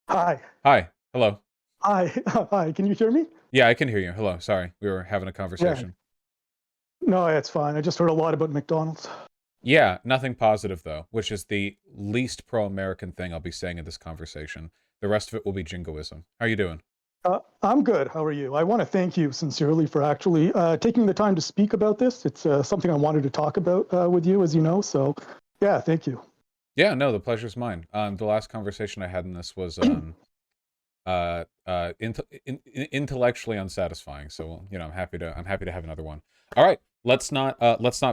Hi. Hi. Hello. Hi. Hi. Can you hear me? Yeah, I can hear you. Hello. Sorry. We were having a Yeah. conversation. No, it's fine. I just heard a lot about McDonald's. Yeah, nothing positive though, which is the least pro-American thing I'll be saying in this conversation. The rest of it will be jingoism. How are you doing? I'm good. How are you? I want to thank you sincerely for actually taking the time to speak about this. It's something I wanted to talk about with you, as you know. So, yeah, thank you. Yeah, no, the pleasure's mine. The last conversation I had in this was intellectually unsatisfying. So, I'm happy to have another one. All right, let's not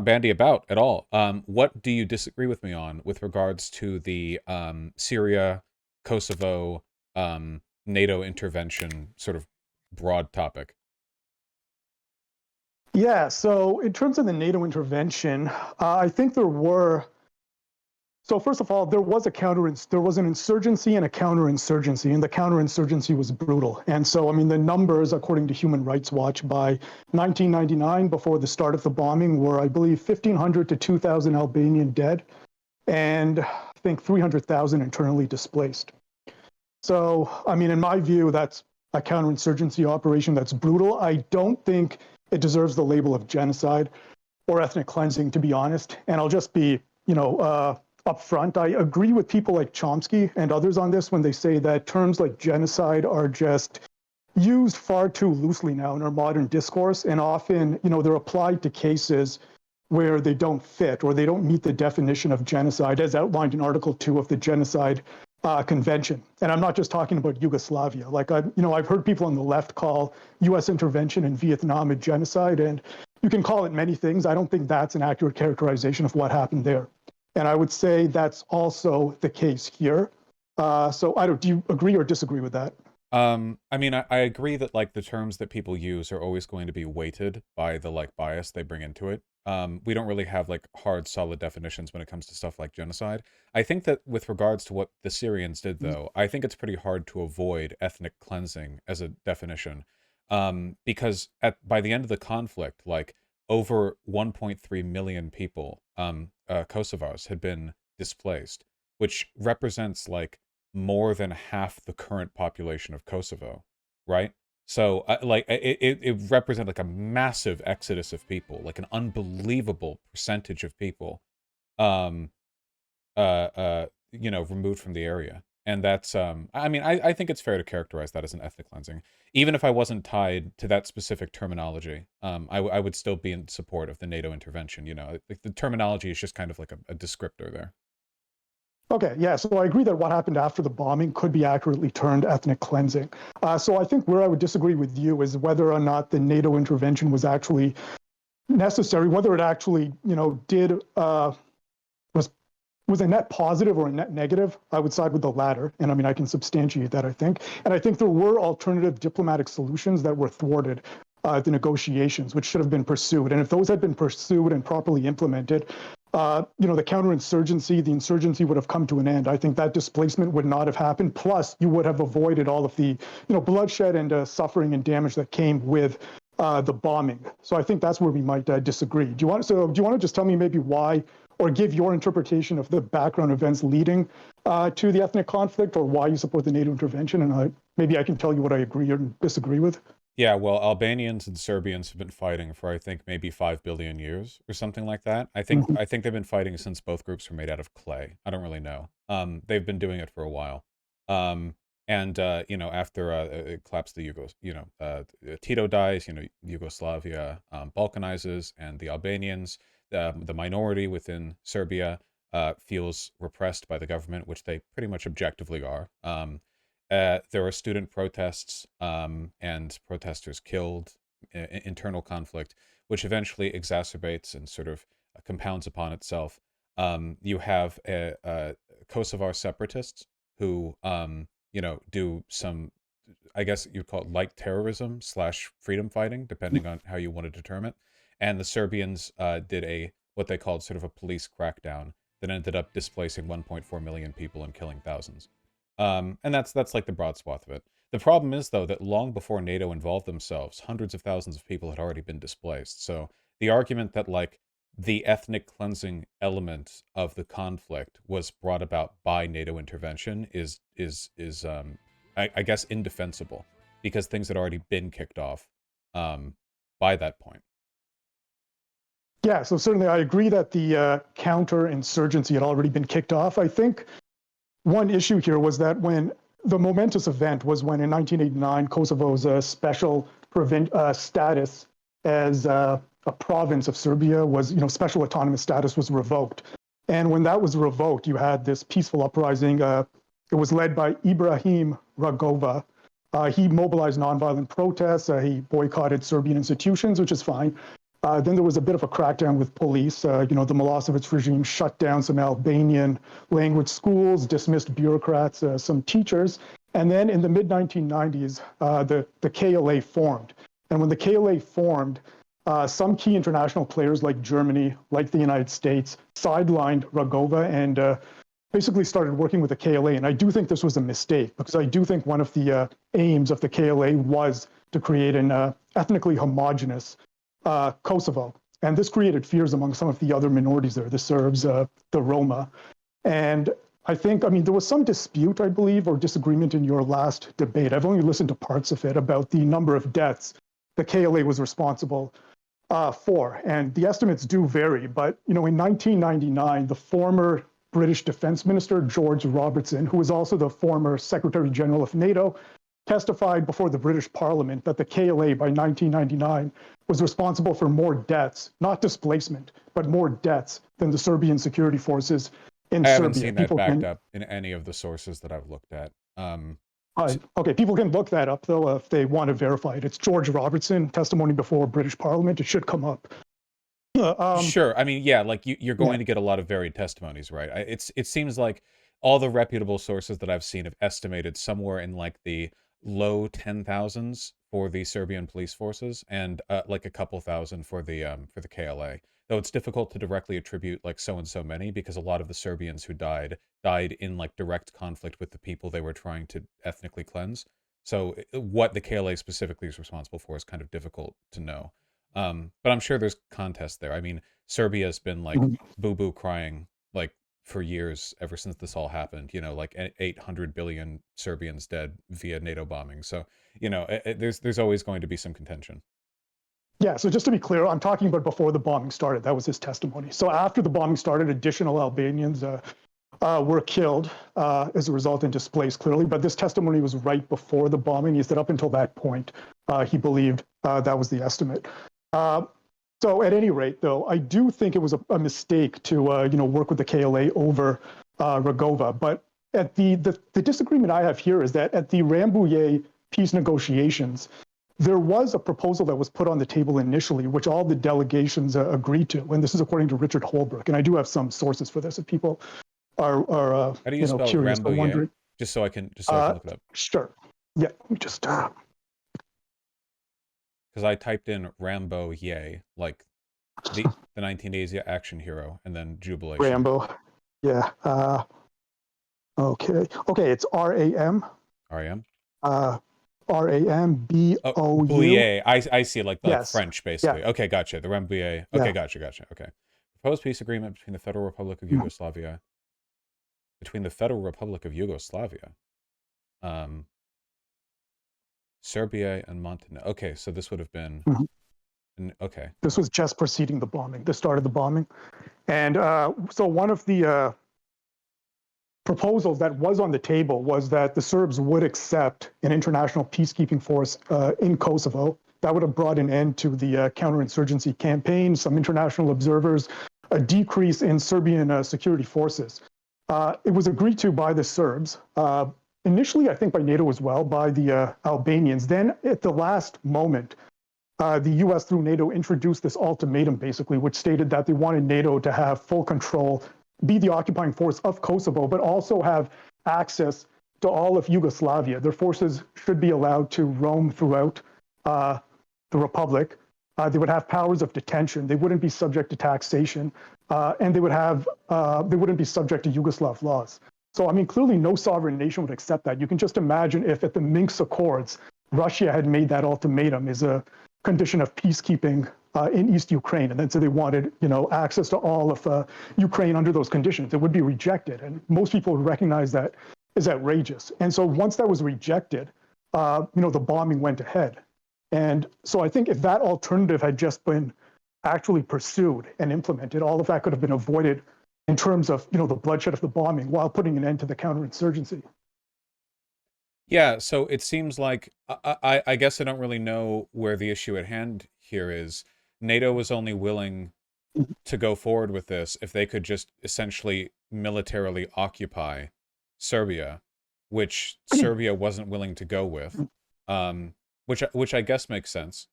bandy about at all. What do you disagree with me on with regards to the Syria, Kosovo, NATO intervention sort of broad topic? Yeah. So, in terms of the NATO intervention, I think there were So first of all, there was an insurgency and a counterinsurgency, and the counterinsurgency was brutal. And so, I mean, the numbers, according to Human Rights Watch, by 1999, before the start of the bombing, were, I believe, 1,500 to 2,000 Albanian dead, and I think 300,000 internally displaced. So, I mean, in my view, that's a counterinsurgency operation that's brutal. I don't think it deserves the label of genocide or ethnic cleansing, to be honest. And I'll just be, upfront. I agree with people like Chomsky and others on this when they say that terms like genocide are just used far too loosely now in our modern discourse, and often, they're applied to cases where they don't fit or they don't meet the definition of genocide as outlined in Article 2 of the Genocide Convention. And I'm not just talking about Yugoslavia. Like I've heard people on the left call U.S. intervention in Vietnam a genocide, and you can call it many things. I don't think that's an accurate characterization of what happened there. And I would say that's also the case here. So I don't. Do you agree or disagree with that? I mean, I agree that like the terms that people use are always going to be weighted by the like bias they bring into it. We don't really have like hard, solid definitions when it comes to stuff like genocide. I think that with regards to what the Syrians did, though, I think it's pretty hard to avoid ethnic cleansing as a definition, because at by the end of the conflict, like over 1.3 million people, Kosovars had been displaced, which represents like more than half the current population of Kosovo, right? So, it represented like a massive exodus of people, like an unbelievable percentage of people, um, removed from the area. And that's, I mean, I think it's fair to characterize that as an ethnic cleansing. Even if I wasn't tied to that specific terminology, I would still be in support of the NATO intervention. Like the terminology is just kind of like a descriptor there. Okay, yeah. So I agree that what happened after the bombing could be accurately termed ethnic cleansing. So I think where I would disagree with you is whether or not the NATO intervention was actually necessary, whether it actually, did was was a net positive or a net negative. I would side with the latter, and I mean I can substantiate that. I think, and I think there were alternative diplomatic solutions that were thwarted. The negotiations, which should have been pursued, and if those had been pursued and properly implemented, the counterinsurgency, the insurgency would have come to an end. I think that displacement would not have happened. Plus, you would have avoided all of the, bloodshed and suffering and damage that came with the bombing. So I think that's where we might disagree. Do you want to just tell me maybe why, or give your interpretation of the background events leading to the ethnic conflict, or why you support the NATO intervention? And maybe I can tell you what I agree or disagree with. Yeah, well, Albanians and Serbians have been fighting for I think maybe 5 billion years or something like that. I think Mhm. I think they've been fighting since both groups were made out of clay. I don't really know. They've been doing it for a while. Um, and after it collapsed the Tito dies, Yugoslavia balkanizes, and the Albanians, the minority within Serbia, feels repressed by the government, which they pretty much objectively are. There were student protests, and protesters killed, internal conflict, which eventually exacerbates and sort of compounds upon itself. You have Kosovar separatists who, do some, I guess you'd call it light terrorism slash freedom fighting, depending on how you want to determine it. And the Serbians did what they called sort of a police crackdown that ended up displacing 1.4 million people and killing thousands. And that's like the broad swath of it. The problem is, though, that long before NATO involved themselves, hundreds of thousands of people had already been displaced. So the argument that like the ethnic cleansing element of the conflict was brought about by NATO intervention is I guess, indefensible because things had already been kicked off by that point. Yeah, so certainly I agree that the counterinsurgency had already been kicked off. I think one issue here was that when the momentous event was when in 1989, Kosovo's special status as a province of Serbia was, special autonomous status was revoked. And when that was revoked, you had this peaceful uprising. It was led by Ibrahim Rugova. He mobilized nonviolent protests. He boycotted Serbian institutions, which is fine. Then there was a bit of a crackdown with police. The Milosevic regime shut down some Albanian language schools, dismissed bureaucrats, some teachers. And then in the mid-1990s, the KLA formed. And when the KLA formed, some key international players like Germany, like the United States, sidelined Rugova and basically started working with the KLA. And I do think this was a mistake, because I do think one of the aims of the KLA was to create an ethnically homogenous Kosovo. And this created fears among some of the other minorities there, the Serbs, the Roma. And I think, there was some dispute, I believe, or disagreement in your last debate. I've only listened to parts of it about the number of deaths the KLA was responsible for. And the estimates do vary. But, in 1999, the former British Defense Minister, George Robertson, who was also the former Secretary General of NATO, testified before the British Parliament that the KLA by 1999 was responsible for more deaths, not displacement, but more deaths than the Serbian security forces in Serbia. I haven't seen that backed up in any of the sources that I've looked at. Okay, people can look that up, though, if they want to verify it. It's George Robertson, testimony before British Parliament. It should come up. Sure. You're going to get a lot of varied testimonies, right? It seems like all the reputable sources that I've seen have estimated somewhere in like the low 10,000s for the Serbian police forces and like a couple thousand for the KLA. Though it's difficult to directly attribute like so and so many, because a lot of the Serbians who died in like direct conflict with the people they were trying to ethnically cleanse. So what the KLA specifically is responsible for is kind of difficult to know. But I'm sure there's contest there. Serbia's been like boo-boo crying like for years, ever since this all happened, like 800 billion Serbians dead via NATO bombing. So, there's always going to be some contention. Yeah, so just to be clear, I'm talking about before the bombing started. That was his testimony. So after the bombing started, additional Albanians were killed as a result and displaced, clearly. But this testimony was right before the bombing. He said up until that point, he believed that was the estimate. So at any rate, though, I do think it was a mistake to work with the KLA over Rugova. But at the disagreement I have here is that at the Rambouillet peace negotiations, there was a proposal that was put on the table initially, which all the delegations agreed to. And this is according to Richard Holbrooke. And I do have some sources for this if people are How do you spell curious or wondering. Just so I can look it up. Sure. Yeah, let me just because I typed in Rambouillet, like the 1980s action hero, and then Jubilation. Rambo. Yeah. Okay. It's R-A-M. R-A-M? R-A-M-B-O-U. Bouillet. I see, like Yes. French, basically. Yeah. Okay, gotcha. The Rambouillet. Okay, Yeah. gotcha. Okay. Proposed peace agreement between the Federal Republic of Yugoslavia. Serbia and Montenegro. Okay, so this would have been... Okay. This was just preceding the bombing, the start of the bombing. And so one of the proposals that was on the table was that the Serbs would accept an international peacekeeping force in Kosovo. That would have brought an end to the counterinsurgency campaign, some international observers, a decrease in Serbian security forces. It was agreed to by the Serbs. Initially, I think by NATO as well, by the Albanians. Then at the last moment, the US through NATO introduced this ultimatum, basically, which stated that they wanted NATO to have full control, be the occupying force of Kosovo, but also have access to all of Yugoslavia. Their forces should be allowed to roam throughout the republic. They would have powers of detention. They wouldn't be subject to taxation, and they wouldn't be subject to Yugoslav laws. So, clearly no sovereign nation would accept that. You can just imagine if at the Minsk Accords, Russia had made that ultimatum as a condition of peacekeeping in East Ukraine, and then so they wanted, access to all of Ukraine under those conditions. It would be rejected, and most people would recognize that is outrageous. And so once that was rejected, the bombing went ahead. And so I think if that alternative had just been actually pursued and implemented, all of that could have been avoided in terms of the bloodshed of the bombing while putting an end to the counterinsurgency. Yeah, so it seems like I guess I don't really know where the issue at hand here is. NATO was only willing to go forward with this if they could just essentially militarily occupy Serbia, which Serbia wasn't willing to go with, which I guess makes sense.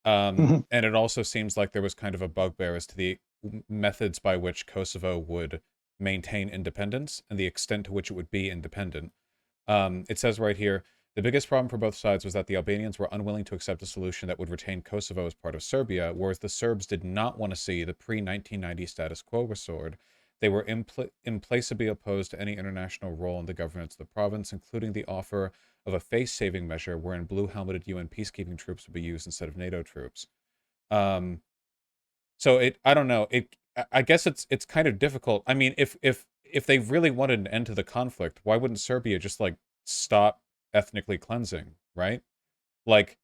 And it also seems like there was kind of a bugbear as to the methods by which Kosovo would maintain independence and the extent to which it would be independent. It says right here, the biggest problem for both sides was that the Albanians were unwilling to accept a solution that would retain Kosovo as part of Serbia, whereas the Serbs did not want to see the pre-1990 status quo restored. They were implacably opposed to any international role in the governance of the province, including the offer of a face-saving measure wherein blue-helmeted UN peacekeeping troops would be used instead of NATO troops. So I don't know. I guess it's kind of difficult. I mean, if they really wanted an end to the conflict, why wouldn't Serbia just like stop ethnically cleansing, right? Like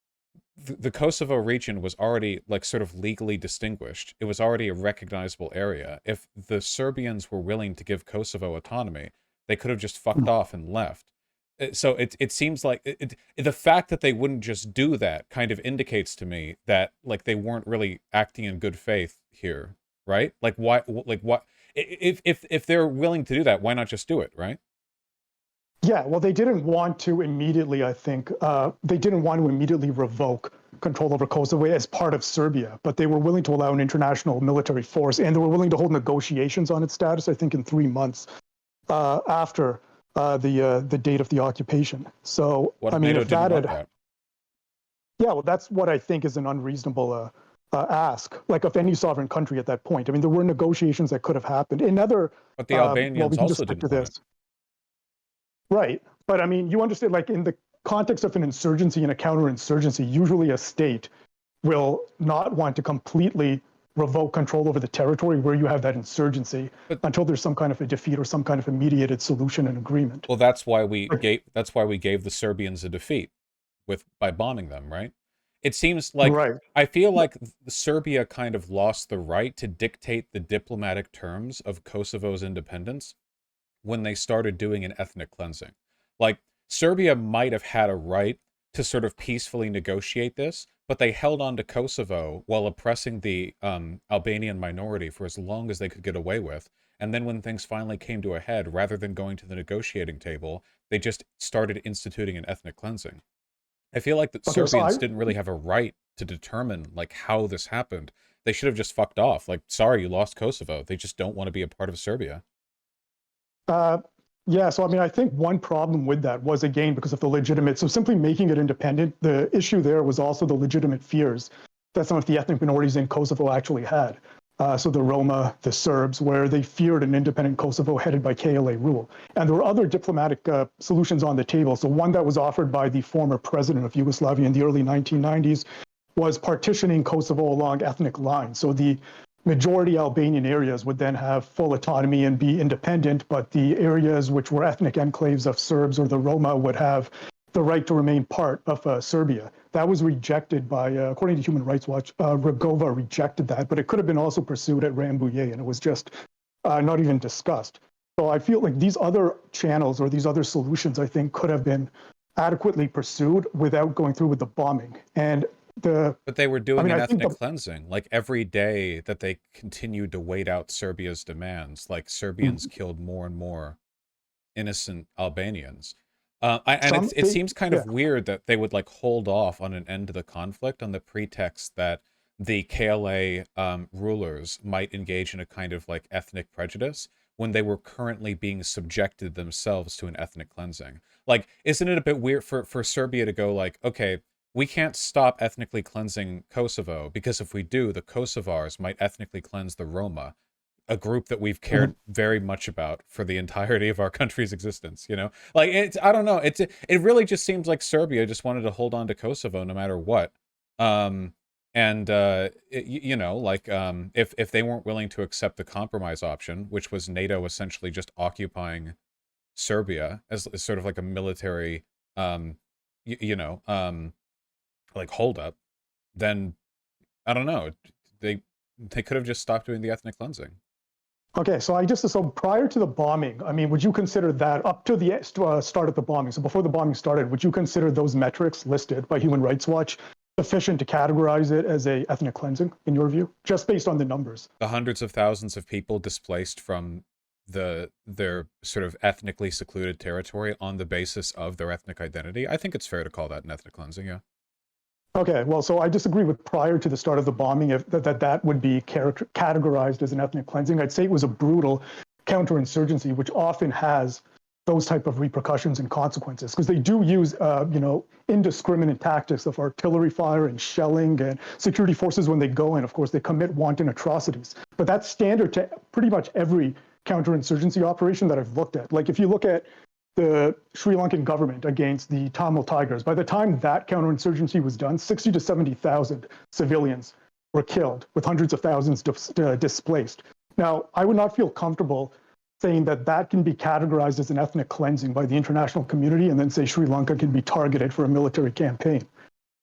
the Kosovo region was already like sort of legally distinguished. It was already a recognizable area. If the Serbians were willing to give Kosovo autonomy, they could have just fucked off and left. So it seems like the fact that they wouldn't just do that kind of indicates to me that like they weren't really acting in good faith here, right? Like why? Like what? If they're willing to do that, why not just do it, right? Yeah, well, they didn't want to immediately, I think, they didn't want to immediately revoke control over Kosovo as part of Serbia, but they were willing to allow an international military force, and they were willing to hold negotiations on its status, I think, in 3 months after the date of the occupation. So, What I mean, NATO if didn't that want had, that? yeah, well, that's what I think is an unreasonable ask, like of any sovereign country at that point. I mean, there were negotiations that could have happened. Another, But the well, Albanians we can just also stick to didn't want it. this. Right. But I mean, you understand, like in the context of an insurgency and a counterinsurgency, usually a state will not want to completely revoke control over the territory where you have that insurgency until there's some kind of a defeat or some kind of a mediated solution and agreement. Well, that's why we gave the Serbians a defeat by bombing them, right? It seems like Right. I feel like Serbia kind of lost the right to dictate the diplomatic terms of Kosovo's independence when they started doing an ethnic cleansing. Like, Serbia might have had a right to sort of peacefully negotiate this, but they held on to Kosovo while oppressing the Albanian minority for as long as they could get away with. And then when things finally came to a head, rather than going to the negotiating table, they just started instituting an ethnic cleansing. I feel like that Serbians didn't really have a right to determine like how this happened. They should have just fucked off. Like, sorry, you lost Kosovo. They just don't want to be a part of Serbia. Yeah, so I mean, I think one problem with that was, again, because of the legitimate, so simply making it independent, the issue there was also the legitimate fears that some of the ethnic minorities in Kosovo actually had. So the Roma, the Serbs, where they feared an independent Kosovo headed by KLA rule. And there were other diplomatic solutions on the table. So one that was offered by the former president of Yugoslavia in the early 1990s was partitioning Kosovo along ethnic lines. So the majority Albanian areas would then have full autonomy and be independent, but the areas which were ethnic enclaves of Serbs or the Roma would have the right to remain part of Serbia. That was rejected by, according to Human Rights Watch, Rugova rejected that, but it could have been also pursued at Rambouillet, and it was just not even discussed. So I feel like these other channels or these other solutions, I think, could have been adequately pursued without going through with the bombing. But they were doing an ethnic cleansing. Like, every day that they continued to wait out Serbia's demands, like, Serbians killed more and more innocent Albanians. It seems kind of weird that they would like hold off on an end to the conflict on the pretext that the KLA rulers might engage in a kind of like ethnic prejudice when they were currently being subjected themselves to an ethnic cleansing. Like, isn't it a bit weird for Serbia to go like, okay, we can't stop ethnically cleansing Kosovo because if we do, the Kosovars might ethnically cleanse the Roma, a group that we've cared very much about for the entirety of our country's existence, you know? Like, I don't know. It really just seems like Serbia just wanted to hold on to Kosovo no matter what. If they weren't willing to accept the compromise option, which was NATO essentially just occupying Serbia as sort of like a military, you know, like holdup, then I don't know. They could have just stopped doing the ethnic cleansing. Okay, so prior to the bombing, I mean, would you consider that up to the start of the bombing? So before the bombing started, would you consider those metrics listed by Human Rights Watch sufficient to categorize it as a ethnic cleansing in your view, just based on the numbers? The hundreds of thousands of people displaced from their sort of ethnically secluded territory on the basis of their ethnic identity, I think it's fair to call that an ethnic cleansing, yeah. Okay, well, so I disagree with prior to the start of the bombing, if that would be categorized as an ethnic cleansing. I'd say it was a brutal counterinsurgency, which often has those type of repercussions and consequences, because they do use, indiscriminate tactics of artillery fire and shelling, and security forces, when they go in, of course, they commit wanton atrocities. But that's standard to pretty much every counterinsurgency operation that I've looked at. Like if you look at the Sri Lankan government against the Tamil Tigers, by the time that counterinsurgency was done, 60 to 70,000 civilians were killed, with hundreds of thousands displaced. Now, I would not feel comfortable saying that that can be categorized as an ethnic cleansing by the international community, and then say Sri Lanka can be targeted for a military campaign.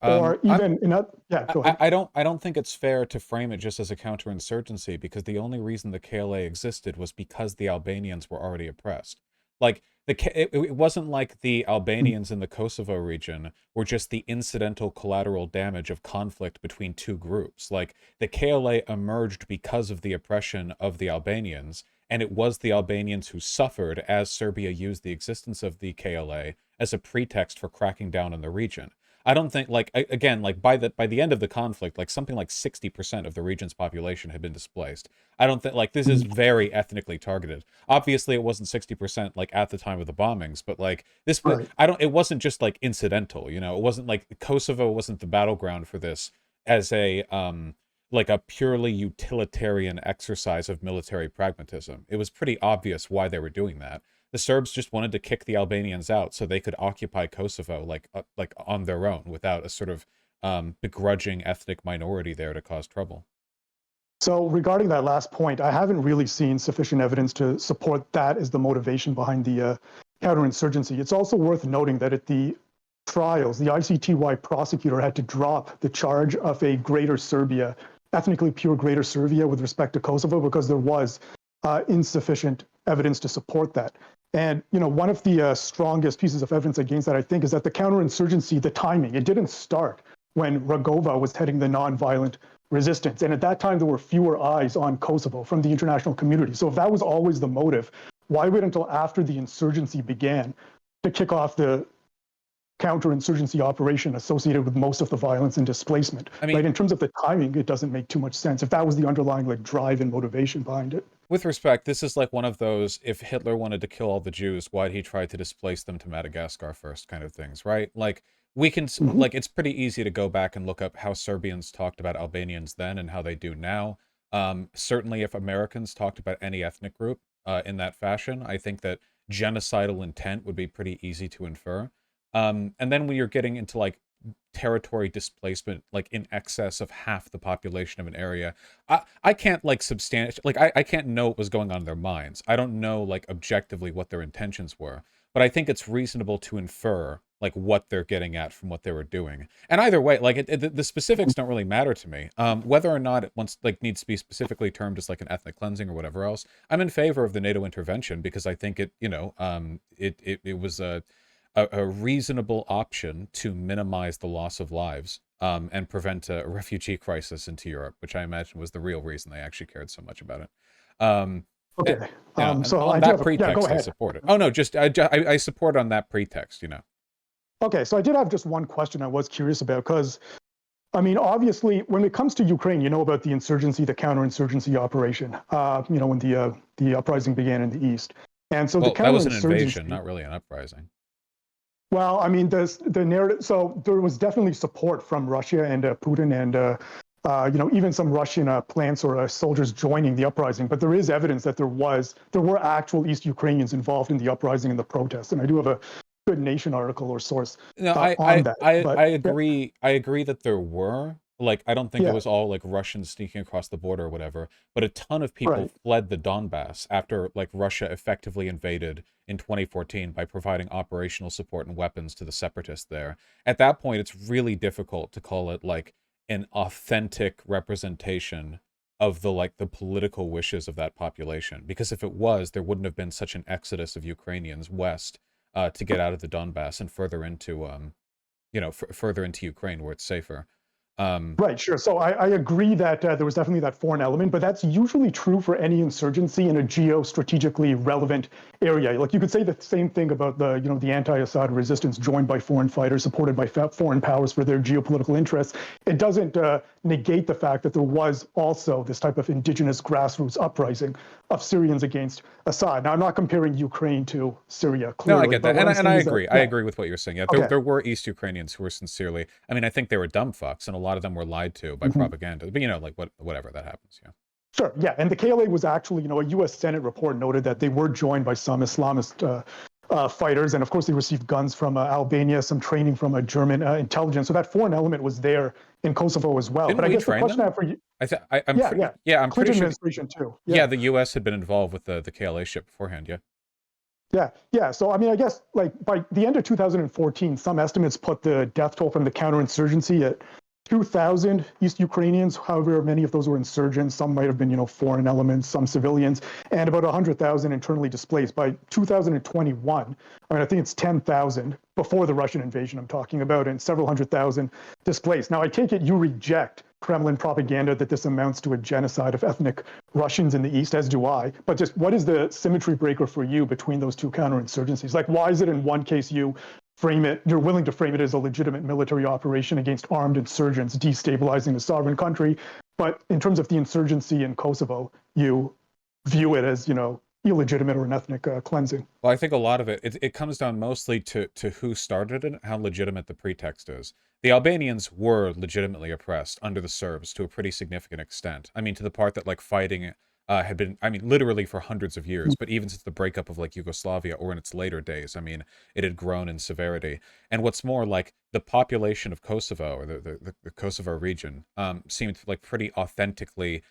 Or even go ahead. I don't think it's fair to frame it just as a counterinsurgency, because the only reason the KLA existed was because the Albanians were already oppressed. Like it wasn't like the Albanians in the Kosovo region were just the incidental collateral damage of conflict between two groups. Like the KLA emerged because of the oppression of the Albanians, and it was the Albanians who suffered as Serbia used the existence of the KLA as a pretext for cracking down on the region. I don't think, like, again, like by the end of the conflict, like something like 60% of the region's population had been displaced. I don't think, like, this is very ethnically targeted. Obviously it wasn't 60% like at the time of the bombings, but like this, Right. it wasn't just like incidental, you know. It wasn't like Kosovo wasn't the battleground for this as a like a purely utilitarian exercise of military pragmatism. It was pretty obvious why they were doing that. The Serbs just wanted to kick the Albanians out so they could occupy Kosovo like on their own, without a sort of begrudging ethnic minority there to cause trouble. So regarding that last point, I haven't really seen sufficient evidence to support that as the motivation behind the counterinsurgency. It's also worth noting that at the trials, the ICTY prosecutor had to drop the charge of a Greater Serbia, ethnically pure Greater Serbia with respect to Kosovo, because there was insufficient evidence to support that. And one of the strongest pieces of evidence against that, I think, is that the counterinsurgency, the timing, it didn't start when Rugova was heading the nonviolent resistance. And at that time, there were fewer eyes on Kosovo from the international community. So if that was always the motive, why wait until after the insurgency began to kick off the counterinsurgency operation associated with most of the violence and displacement? I mean, right? In terms of the timing, it doesn't make too much sense if that was the underlying drive and motivation behind it. With respect, this is like one of those, if Hitler wanted to kill all the Jews, why'd he try to displace them to Madagascar first kind of things, right? Like, we can, like, it's pretty easy to go back and look up how Serbians talked about Albanians then and how they do now. Certainly, if Americans talked about any ethnic group in that fashion, I think that genocidal intent would be pretty easy to infer. And then when you're getting into, like, territory displacement, like in excess of half the population of an area, I can't like substantiate, like I can't know what was going on in their minds. I don't know like objectively what their intentions were, but I think it's reasonable to infer like what they're getting at from what they were doing. And either way, like the specifics don't really matter to me. Whether or not it once like needs to be specifically termed as like an ethnic cleansing or whatever else, I'm in favor of the NATO intervention because I think it, it was a reasonable option to minimize the loss of lives and prevent a refugee crisis into Europe, which I imagine was the real reason they actually cared so much about it. Okay. So on that pretext, I support it. Oh, no, just I support on that pretext, Okay, so I did have just one question I was curious about, because, I mean, obviously, when it comes to Ukraine, you know about the insurgency, the counterinsurgency operation, when the uprising began in the east. And so that was an invasion, not really an uprising. Well, I mean, the narrative. So there was definitely support from Russia and Putin, and even some Russian plants or soldiers joining the uprising. But there is evidence that there were actual East Ukrainians involved in the uprising and the protests. And I do have a Good Nation article or source No, on that. I agree. I agree that there were, Like, I don't think it Yeah, was all like Russians sneaking across the border or whatever, but a ton of people right. fled the Donbass after like Russia effectively invaded in 2014 by providing operational support and weapons to the separatists there. At that point, it's really difficult to call it like an authentic representation of the like the political wishes of that population. Because if it was, there wouldn't have been such an exodus of Ukrainians west to get out of the Donbass and further into further into Ukraine where it's safer. Um, Right, sure. So I agree that there was definitely that foreign element, but that's usually true for any insurgency in a geostrategically relevant area. Like you could say the same thing about the anti-Assad resistance joined by foreign fighters, supported by foreign powers for their geopolitical interests. It doesn't negate the fact that there was also this type of indigenous grassroots uprising of Syrians against Assad. Now, I'm not comparing Ukraine to Syria, no, I clearly, get but that, what and I'm and I saying is that, agree. I yeah, agree with what you're saying. Yeah, there okay. there were East Ukrainians who were sincerely. I mean, I think they were dumb fucks, and a lot of them were lied to by Mhm. propaganda. But like whatever that happens. Yeah. Sure. Yeah, and the KLA was actually, a U.S. Senate report noted that they were joined by some Islamist fighters, and of course they received guns from Albania, some training from a German intelligence. So that foreign element was there in Kosovo as well. Didn't But I we guess the train question I them? have for you, I'm yeah, pretty. yeah, Yeah, I'm pretty Clinton sure. administration too. Yeah, Yeah, the U.S. had been involved with the KLA ship beforehand. Yeah. yeah, yeah. So I mean, I guess like by the end of 2014, some estimates put the death toll from the counterinsurgency at 2,000 East Ukrainians. However, many of those were insurgents. Some might have been, foreign elements, some civilians, and about 100,000 internally displaced. By 2021, I mean, I think it's 10,000 before the Russian invasion I'm talking about, and several hundred thousand displaced. Now, I take it you reject Kremlin propaganda that this amounts to a genocide of ethnic Russians in the East, as do I. But just what is the symmetry breaker for you between those two counterinsurgencies? Like, why is it in one case you're willing to frame it as a legitimate military operation against armed insurgents destabilizing a sovereign country, but in terms of the insurgency in Kosovo, you view it as, illegitimate or an ethnic cleansing? Well, I think a lot of it comes down mostly to who started it, how legitimate the pretext is. The Albanians were legitimately oppressed under the Serbs to a pretty significant extent. I mean, to the part that like fighting had been, I mean, literally for hundreds of years, but even since the breakup of like Yugoslavia or in its later days, I mean, it had grown in severity. And what's more, like the population of Kosovo or the Kosovo region seemed like pretty authentically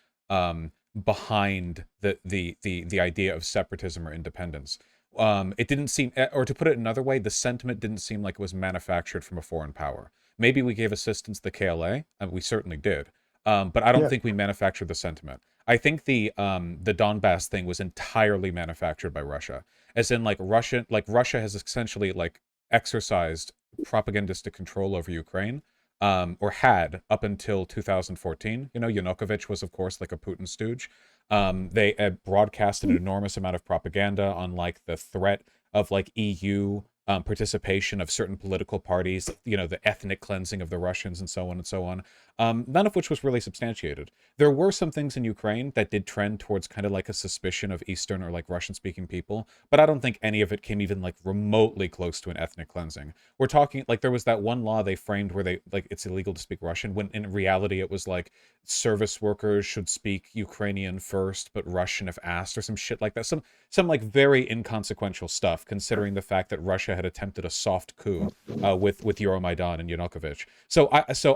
behind the idea of separatism or independence. It didn't seem, or to put it another way, the sentiment didn't seem like it was manufactured from a foreign power. Maybe we gave assistance to the KLA, and we certainly did, but I don't Yeah. think we manufactured the sentiment. I think the Donbass thing was entirely manufactured by Russia, as in Russia has essentially like exercised propagandistic control over Ukraine, or had up until 2014. Yanukovych was, of course, like a Putin stooge. They broadcasted an enormous amount of propaganda on like the threat of like EU participation of certain political parties, the ethnic cleansing of the Russians and so on and so on. None of which was really substantiated. There were some things in Ukraine that did trend towards kind of like a suspicion of Eastern or like Russian speaking people, but I don't think any of it came even like remotely close to an ethnic cleansing. We're talking like there was that one law they framed where they like it's illegal to speak Russian, when in reality it was like service workers should speak Ukrainian first but Russian if asked, or some shit like that. Some like very inconsequential stuff, considering the fact that Russia had attempted a soft coup with Euromaidan and Yanukovych. So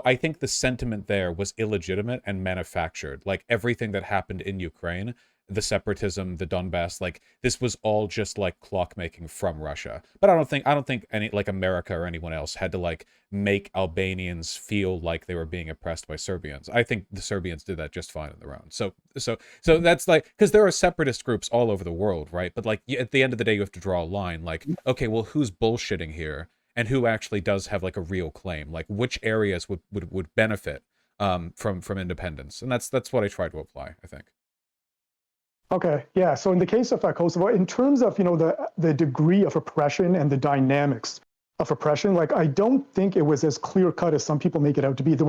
I think the sentiment there was illegitimate and manufactured. Like everything that happened in Ukraine, the separatism, the Donbass, like this was all just like clockmaking from Russia. But I don't think any like America or anyone else had to like make Albanians feel like they were being oppressed by Serbians. I think the Serbians did that just fine on their own. So that's like, because there are separatist groups all over the world, right? But like at the end of the day, you have to draw a line. Like, okay, well, who's bullshitting here, and who actually does have like a real claim? Like, which areas would benefit from independence? And that's what I try to apply, I think. Okay, yeah. So in the case of Kosovo, in terms of the degree of oppression and the dynamics of oppression, like I don't think it was as clear cut as some people make it out to be. It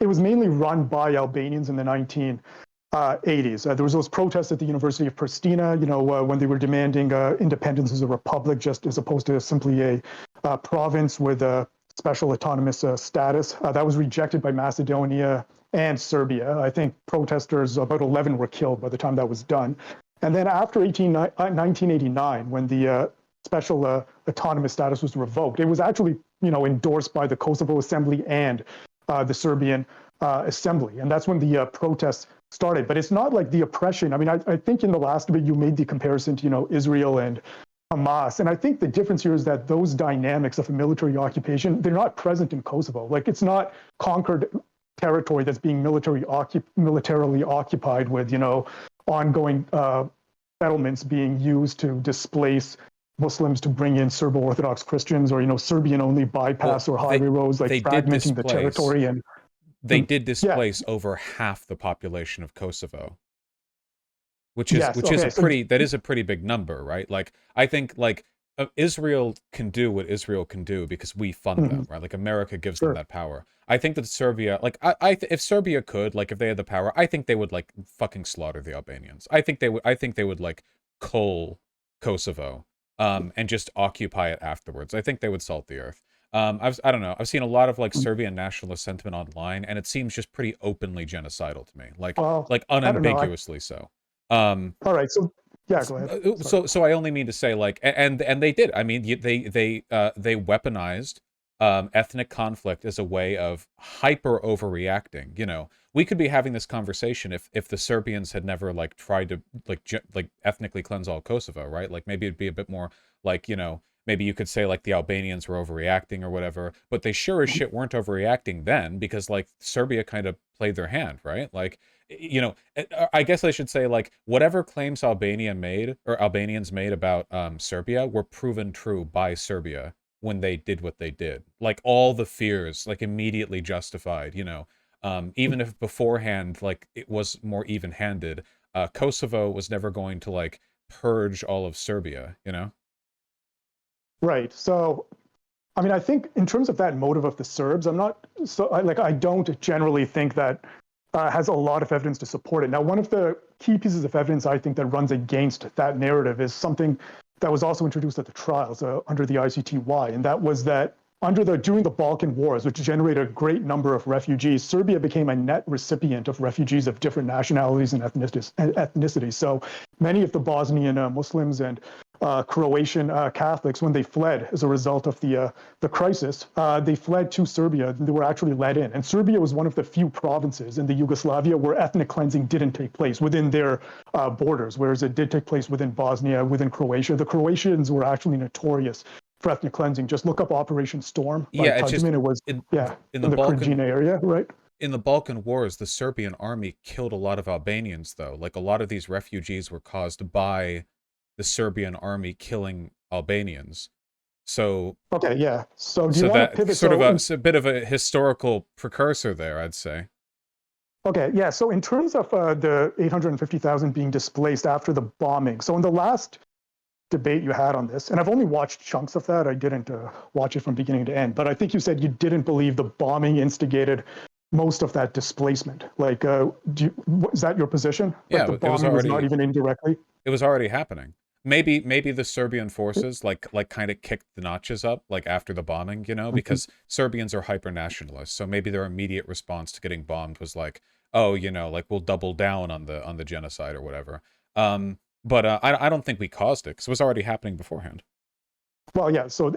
was mainly run by Albanians in the 1980s. There was those protests at the University of Pristina, when they were demanding independence as a republic, just as opposed to simply a province with a special autonomous status. That was rejected by Macedonia and Serbia. I think protesters, about 11 were killed by the time that was done. And then after 1989, when the special autonomous status was revoked, it was actually endorsed by the Kosovo Assembly and the Serbian assembly, and that's when the protests started. But it's not like the oppression. I mean, I think in the last bit you made the comparison to Israel and Hamas, and I think the difference here is that those dynamics of a military occupation, they're not present in Kosovo. Like, it's not conquered territory that's being militarily occupied with ongoing settlements being used to displace Muslims to bring in Serbo-Orthodox Christians, or Serbian-only bypass or highway roads, like fragmenting the territory. And they did displace over half the population of Kosovo, which is a pretty big number, right? Like, I think Israel can do what Israel can do because we fund them, right? Like, America gives them that power. I think that Serbia, if Serbia could, if they had the power, I think they would fucking slaughter the Albanians. I think they would coal Kosovo, and just occupy it afterwards. I think they would salt the earth. I don't know. I've seen a lot of Serbian nationalist sentiment online, and it seems just pretty openly genocidal to me, unambiguously so. All right, so yeah, go ahead. So I only mean to say and they did. I mean, they weaponized ethnic conflict as a way of hyper overreacting. We could be having this conversation if the Serbians had never tried to ethnically cleanse all Kosovo, right? Maybe it'd be a bit more maybe you could say the Albanians were overreacting or whatever, but they sure as shit weren't overreacting then, because Serbia kind of played their hand, right? I guess I should say whatever claims Albanians made about Serbia were proven true by Serbia when they did what they did. All the fears immediately justified, even if beforehand it was more even-handed. Kosovo was never going to purge all of Serbia, Right. So, I mean, I think in terms of that motive of the Serbs, I don't generally think that has a lot of evidence to support it. Now, one of the key pieces of evidence I think that runs against that narrative is something that was also introduced at the trials under the ICTY, and that was that during the Balkan Wars, which generated a great number of refugees, Serbia became a net recipient of refugees of different nationalities and ethnicities. So many of the Bosnian Muslims and Croatian Catholics, when they fled as a result of the crisis, they fled to Serbia. They were actually let in. And Serbia was one of the few provinces in the Yugoslavia where ethnic cleansing didn't take place within their borders, whereas it did take place within Bosnia, within Croatia. The Croatians were actually notorious for ethnic cleansing. Just look up Operation Storm. Yeah, it's just, it was in the Balkan Krajina area, right? In the Balkan Wars, the Serbian army killed a lot of Albanians, though. A lot of these refugees were caused by the Serbian army killing Albanians. So okay, yeah. So do you so want that to pivot? Sort of a bit of a historical precursor there, I'd say. Okay, yeah. So in terms of the 850,000 being displaced after the bombing, so in the last debate you had on this, and I've only watched chunks of that. I didn't watch it from beginning to end, but I think you said you didn't believe the bombing instigated most of that displacement. Is that your position? Yeah, the bombing was not even indirectly. It was already happening. Maybe the Serbian forces kind of kicked the notches up after the bombing, because Serbians are hyper nationalists. So maybe their immediate response to getting bombed was we'll double down on the genocide or whatever. But I don't think we caused it because it was already happening beforehand. Well, yeah. So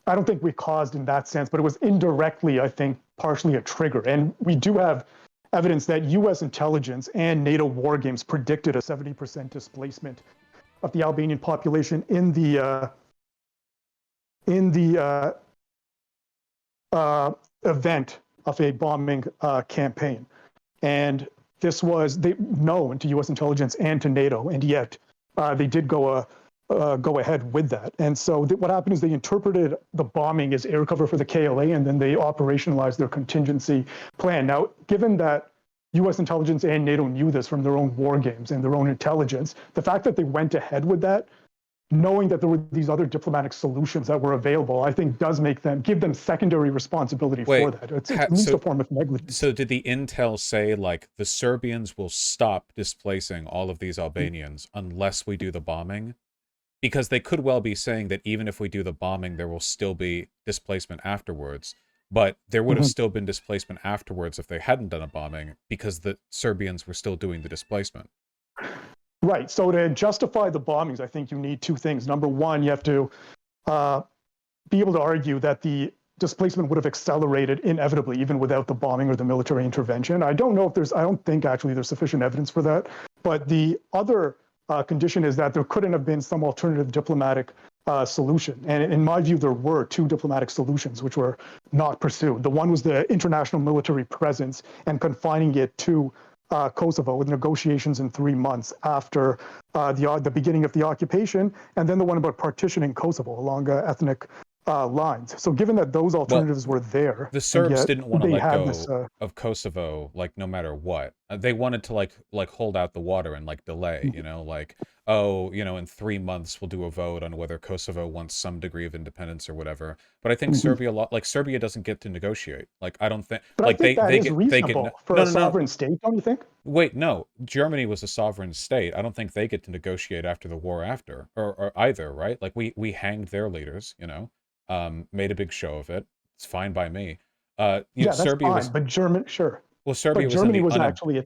I don't think we caused in that sense, but it was indirectly, I think, partially a trigger. And we do have evidence that U.S. intelligence and NATO war games predicted a 70% displacement of the Albanian population in the event of a bombing campaign. And this was known to U.S. intelligence and to NATO, and yet they did go ahead with that. And so what happened is they interpreted the bombing as air cover for the KLA, and then they operationalized their contingency plan. Now, given that U.S. intelligence and NATO knew this from their own war games and their own intelligence, the fact that they went ahead with that, knowing that there were these other diplomatic solutions that were available, I think does give them secondary responsibility for that. It's at least a form of negligence. So did the intel say the Serbians will stop displacing all of these Albanians unless we do the bombing? Because they could well be saying that even if we do the bombing, there will still be displacement afterwards. But there would have still been displacement afterwards if they hadn't done a bombing, because the Serbians were still doing the displacement. Right. So to justify the bombings, I think you need two things. Number one, you have to be able to argue that the displacement would have accelerated inevitably, even without the bombing or the military intervention. I don't think actually there's sufficient evidence for that. But the other condition is that there couldn't have been some alternative diplomatic solution. And in my view, there were two diplomatic solutions which were not pursued. The one was the international military presence and confining it to Kosovo with negotiations in 3 months after the beginning of the occupation, and then the one about partitioning Kosovo along ethnic lines. So given that those alternatives were there, the Serbs didn't want to let go this, of Kosovo, like, no matter what. They wanted to like hold out the water and like delay, you know, like, oh, you know, in 3 months we'll do a vote on whether Kosovo wants some degree of independence or whatever. But I think Serbia doesn't get to negotiate. Like, I don't think, but like, I think that is reasonable they get for a sovereign state, don't you think? Wait, no. Germany was a sovereign state. I don't think they get to negotiate after the war after, or either, right? Like, we hanged their leaders, you know, made a big show of it. It's fine by me. Yeah, that's Serbia fine, but sure. well, Serbia But Germany was actually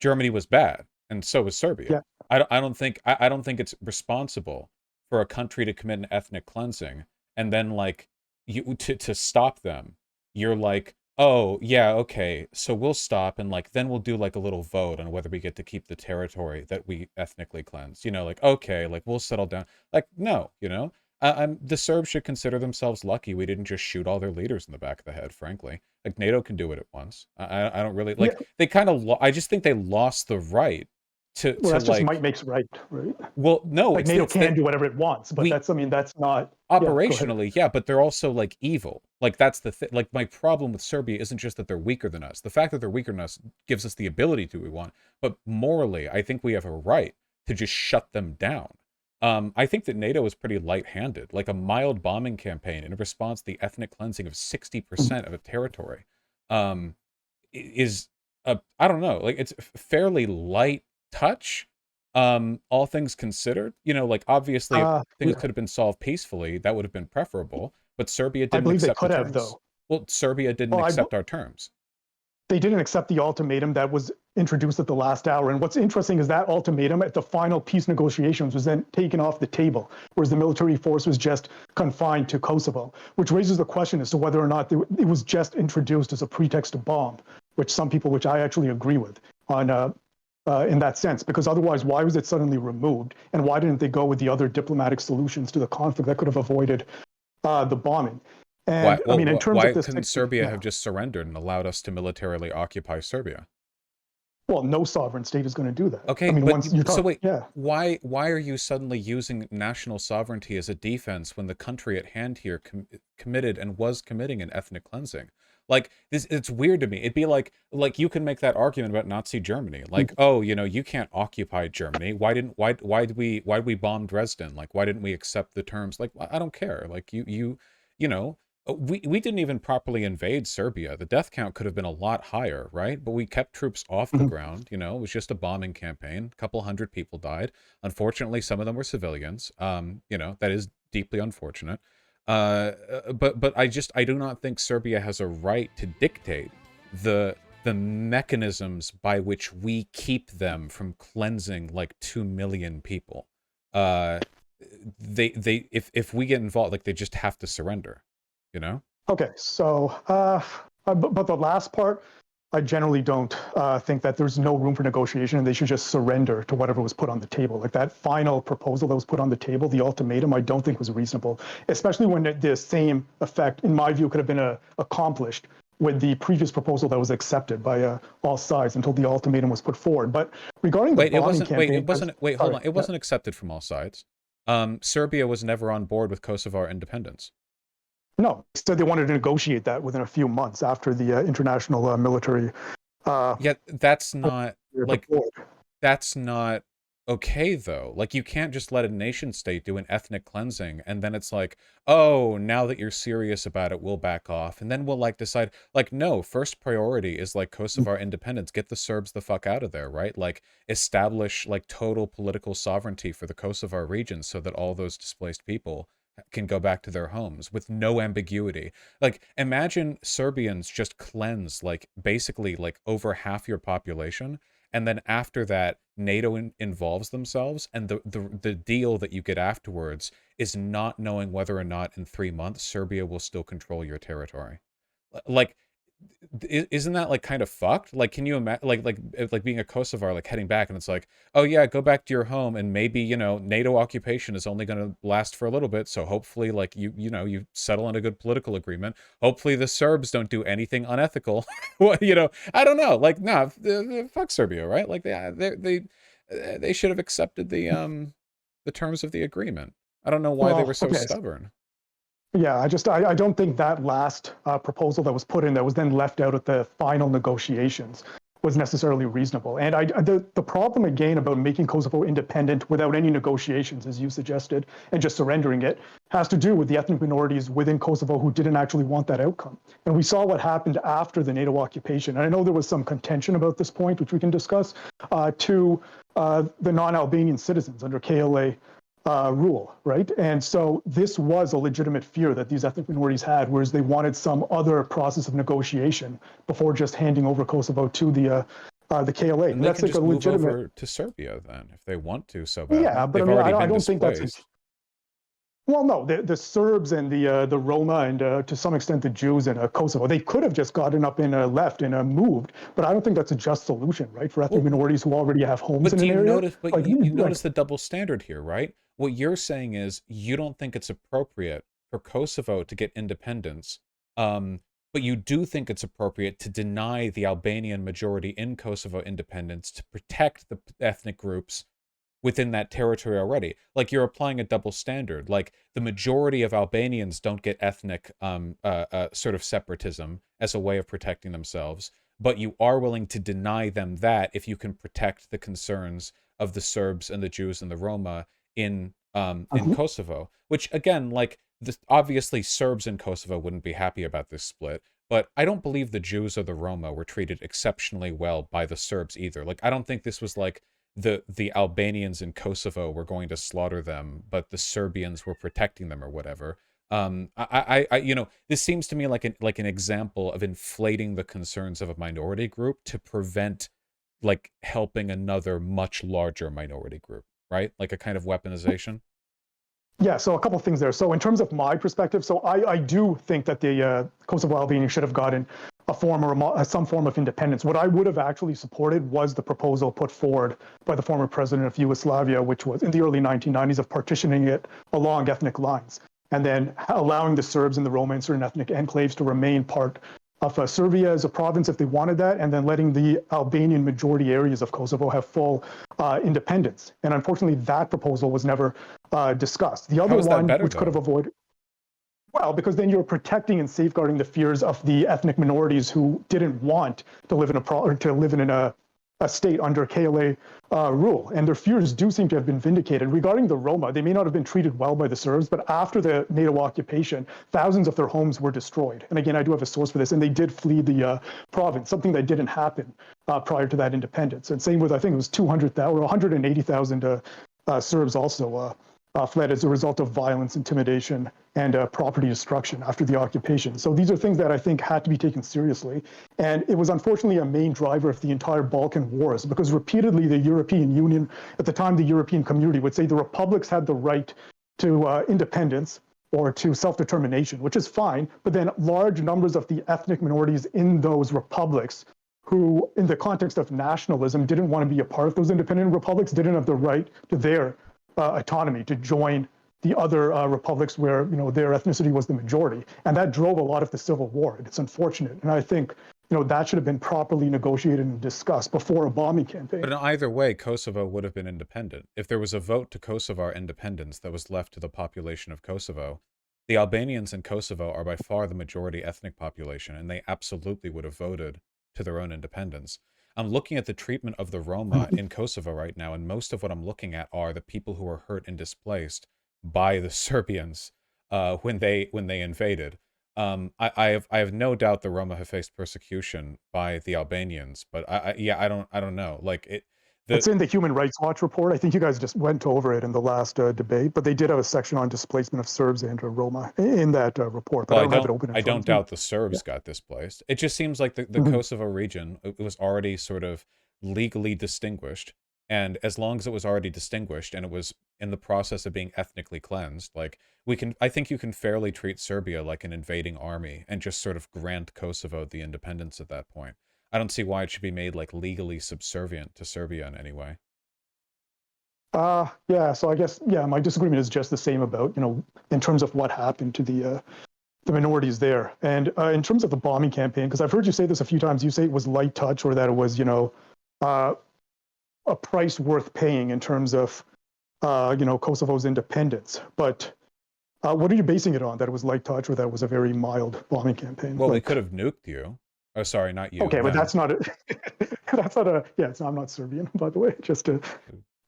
Germany was bad, and so was Serbia. Yeah. I don't think it's responsible for a country to commit an ethnic cleansing and then, like, you to stop them. You're like, oh yeah, okay, so we'll stop, and like then we'll do like a little vote on whether we get to keep the territory that we ethnically cleansed. You know, like, okay, like we'll settle down. Like, no, you know. The Serbs should consider themselves lucky we didn't just shoot all their leaders in the back of the head, frankly. Like, NATO can do it at once. I don't really, like, they kind of, I just think they lost the right to that's like, just might makes right? Well, no. Like, NATO can do whatever it wants, but that's not... Operationally, yeah, but they're also, like, evil. Like, that's the thing. Like, my problem with Serbia isn't just that they're weaker than us. The fact that they're weaker than us gives us the ability to do what we want. But morally, I think we have a right to just shut them down. I think that NATO is pretty light-handed. Like, a mild bombing campaign in response to the ethnic cleansing of 60% of a territory is I don't know, like, it's a fairly light touch, all things considered. You know, like, obviously, if things could have been solved peacefully, that would have been preferable. But Serbia didn't accept the terms. I believe they could have, though. Well, Serbia didn't accept our terms. They didn't accept the ultimatum that was introduced at the last hour. And what's interesting is that ultimatum at the final peace negotiations was then taken off the table, whereas the military force was just confined to Kosovo, which raises the question as to whether or not it was just introduced as a pretext to bomb, which I actually agree with on in that sense, because otherwise, why was it suddenly removed? And why didn't they go with the other diplomatic solutions to the conflict that could have avoided the bombing? And I mean, in terms of this, couldn't Serbia have just surrendered and allowed us to militarily occupy Serbia? Well, no sovereign state is going to do that. Okay, I mean, why are you suddenly using national sovereignty as a defense when the country at hand here committed and was committing an ethnic cleansing? Like, this, it's weird to me. It'd be like you can make that argument about Nazi Germany. Like, oh, you know, you can't occupy Germany. Why did we bomb Dresden? Like, why didn't we accept the terms? Like, I don't care. Like, you know. We didn't even properly invade Serbia. The death count could have been a lot higher, right? But we kept troops off the ground. You know, it was just a bombing campaign. A couple hundred people died. Unfortunately, some of them were civilians. You know, that is deeply unfortunate. But I do not think Serbia has a right to dictate the mechanisms by which we keep them from cleansing like 2 million people. If we get involved, like, they just have to surrender. You know? Okay, so, but the last part, I generally don't think that there's no room for negotiation and they should just surrender to whatever was put on the table. Like, that final proposal that was put on the table, the ultimatum, I don't think was reasonable, especially when the same effect, in my view, could have been accomplished with the previous proposal that was accepted by all sides until the ultimatum was put forward. But regarding the bombing campaign... hold on. It wasn't accepted from all sides. Serbia was never on board with Kosovar independence. No, so they wanted to negotiate that within a few months after the international military. Yeah, that's not that's not okay though. Like, you can't just let a nation state do an ethnic cleansing and then it's like, oh, now that you're serious about it, we'll back off, and then we'll like decide. Like, no, first priority is like Kosovar independence. Get the Serbs the fuck out of there, right? Like, establish like total political sovereignty for the Kosovar region so that all those displaced people can go back to their homes with no ambiguity. Like, imagine Serbians just cleanse like basically like over half your population and then after that, NATO involves themselves, and the deal that you get afterwards is not knowing whether or not in 3 months Serbia will still control your territory. Like, isn't that like kind of fucked? Like, can you imagine like being a Kosovar, like heading back, and it's like, oh yeah, go back to your home, and maybe, you know, NATO occupation is only going to last for a little bit, so hopefully, like, you know, you settle on a good political agreement. Hopefully the Serbs don't do anything unethical. Well, you know, I don't know. Like, nah, fuck Serbia, right? Like, they should have accepted the terms of the agreement. I don't know why they were so stubborn. Yeah, I don't think that last proposal that was put in that was then left out at the final negotiations was necessarily reasonable. And the problem again about making Kosovo independent without any negotiations, as you suggested, and just surrendering it, has to do with the ethnic minorities within Kosovo who didn't actually want that outcome. And we saw what happened after the NATO occupation. And I know there was some contention about this point, which we can discuss, to the non-Albanian citizens under KLA rule, right? And so this was a legitimate fear that these ethnic minorities had, whereas they wanted some other process of negotiation before just handing over Kosovo to the KLA. And they can just move over to Serbia then, if they want to so bad. Yeah, but I mean, I don't think that's... Well, no, the Serbs and the Roma and to some extent the Jews in Kosovo, they could have just gotten up and left and moved, but I don't think that's a just solution, right, for ethnic minorities who already have homes in an area. But you notice the double standard here, right? What you're saying is you don't think it's appropriate for Kosovo to get independence, but you do think it's appropriate to deny the Albanian majority in Kosovo independence to protect the ethnic groups within that territory already. Like, you're applying a double standard. Like, the majority of Albanians don't get ethnic sort of separatism as a way of protecting themselves, but you are willing to deny them that if you can protect the concerns of the Serbs and the Jews and the Roma in Kosovo. Which, again, like, obviously Serbs in Kosovo wouldn't be happy about this split, but I don't believe the Jews or the Roma were treated exceptionally well by the Serbs either. Like, I don't think this was like the Albanians in Kosovo were going to slaughter them, but the Serbians were protecting them or whatever. You know, this seems to me like an example of inflating the concerns of a minority group to prevent, like, helping another much larger minority group, right? Like a kind of weaponization. Yeah, so a couple of things there. So in terms of my perspective, so I do think that the Kosovo Albanians should have gotten a form or some form of independence. What I would have actually supported was the proposal put forward by the former president of Yugoslavia, which was in the early 1990s, of partitioning it along ethnic lines, and then allowing the Serbs and the Roma and certain ethnic enclaves to remain part of Serbia as a province if they wanted that, and then letting the Albanian majority areas of Kosovo have full independence. And unfortunately, that proposal was never discussed. The other one, which could have avoided... Well, because then you're protecting and safeguarding the fears of the ethnic minorities who didn't want to live in a state under KLA rule, and their fears do seem to have been vindicated. Regarding the Roma, they may not have been treated well by the Serbs, but after the NATO occupation, thousands of their homes were destroyed. And again, I do have a source for this, and they did flee the province, something that didn't happen prior to that independence. And same with, I think it was 200,000 or 180,000 Serbs also fled as a result of violence, intimidation, and property destruction after the occupation. So these are things that I think had to be taken seriously. And it was unfortunately a main driver of the entire Balkan Wars, because repeatedly the European Union, at the time the European community, would say the republics had the right to independence or to self-determination, which is fine, but then large numbers of the ethnic minorities in those republics who, in the context of nationalism, didn't want to be a part of those independent republics, didn't have the right to their autonomy to join the other republics where, you know, their ethnicity was the majority, and that drove a lot of the civil war. It's unfortunate, and I think, you know, that should have been properly negotiated and discussed before a bombing campaign. But in either way, Kosovo would have been independent. If there was a vote to Kosovar independence that was left to the population of Kosovo, the Albanians in Kosovo are by far the majority ethnic population, and they absolutely would have voted to their own independence. I'm looking at the treatment of the Roma in Kosovo right now, and most of what I'm looking at are the people who were hurt and displaced by the Serbians when they invaded. I have no doubt the Roma have faced persecution by the Albanians, but I don't know. Like, it's in the Human Rights Watch report. I think you guys just went over it in the last debate, but they did have a section on displacement of Serbs and Roma in that report. But I don't have it open. I don't doubt the Serbs got displaced. It just seems like the Kosovo region, it was already sort of legally distinguished, and as long as it was already distinguished and it was in the process of being ethnically cleansed, like I think you can fairly treat Serbia like an invading army and just sort of grant Kosovo the independence at that point. I don't see why it should be made like legally subservient to Serbia in any way. Yeah, so I guess, yeah, my disagreement is just the same about, in terms of what happened to the minorities there. And in terms of the bombing campaign, because I've heard you say this a few times, you say it was light touch or that it was, uh, a price worth paying in terms of, Kosovo's independence. But what are you basing it on? That it was light touch or that it was a very mild bombing campaign? Well, we could have nuked you. Oh, sorry, not you. Okay, but them. that's not a, that's not a, yeah, I'm not Serbian, by the way, just to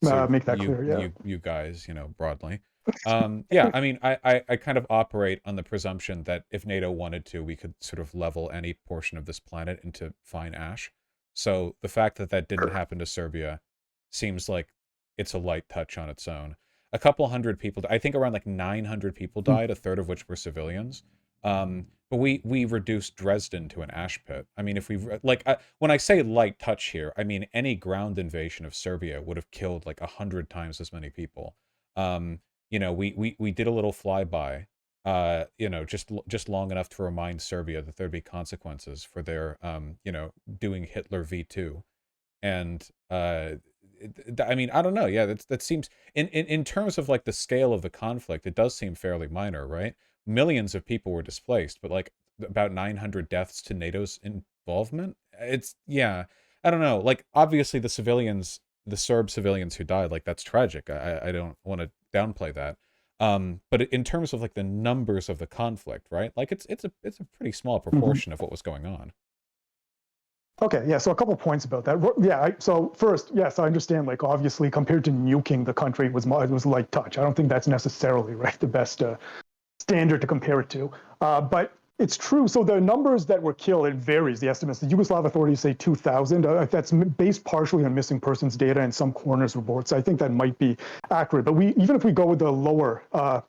So make that clear, yeah. You guys, broadly. Yeah, I mean, I kind of operate on the presumption that if NATO wanted to, we could sort of level any portion of this planet into fine ash. So the fact that that didn't happen to Serbia seems like it's a light touch on its own. A couple hundred people, I think around like 900 people died, a third of which were civilians. But we reduced Dresden to an ash pit. I mean, if we when I say light touch here, I mean any ground invasion of Serbia would have killed like 100 times as many people. We did a little flyby, just long enough to remind Serbia that there'd be consequences for their, doing Hitler V2. And I mean, I don't know. Yeah, that seems in terms of like the scale of the conflict, it does seem fairly minor, right? Millions of people were displaced, but like about 900 deaths to NATO's involvement. It's yeah, I don't know. Like obviously the civilians, the Serb civilians who died, like that's tragic. I don't want to downplay that. But in terms of like the numbers of the conflict, right? Like it's a pretty small proportion of what was going on. Okay, yeah, so a couple points about that. Yeah, so first, yes, I understand, like, obviously, compared to nuking the country, it was light touch. I don't think that's necessarily, right, the best standard to compare it to. But it's true. So the numbers that were killed, it varies, the estimates. The Yugoslav authorities say 2,000. That's based partially on missing persons data and some coroner's reports. I think that might be accurate. But even if we go with the lower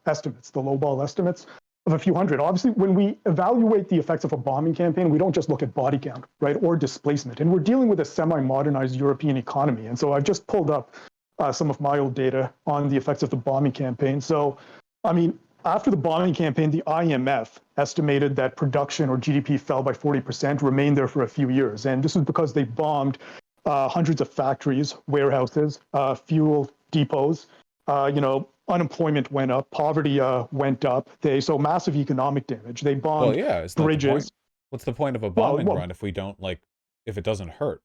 estimates, the lowball estimates, of a few hundred. Obviously, when we evaluate the effects of a bombing campaign, we don't just look at body count, right, or displacement. And we're dealing with a semi-modernized European economy. And so I've just pulled up some of my old data on the effects of the bombing campaign. So, I mean, after the bombing campaign, the IMF estimated that production or GDP fell by 40%, remained there for a few years. And this was because they bombed hundreds of factories, warehouses, fuel depots, unemployment went up, poverty went up. So massive economic damage. They bombed bridges. What's the point of a bombing run if we don't if it doesn't hurt?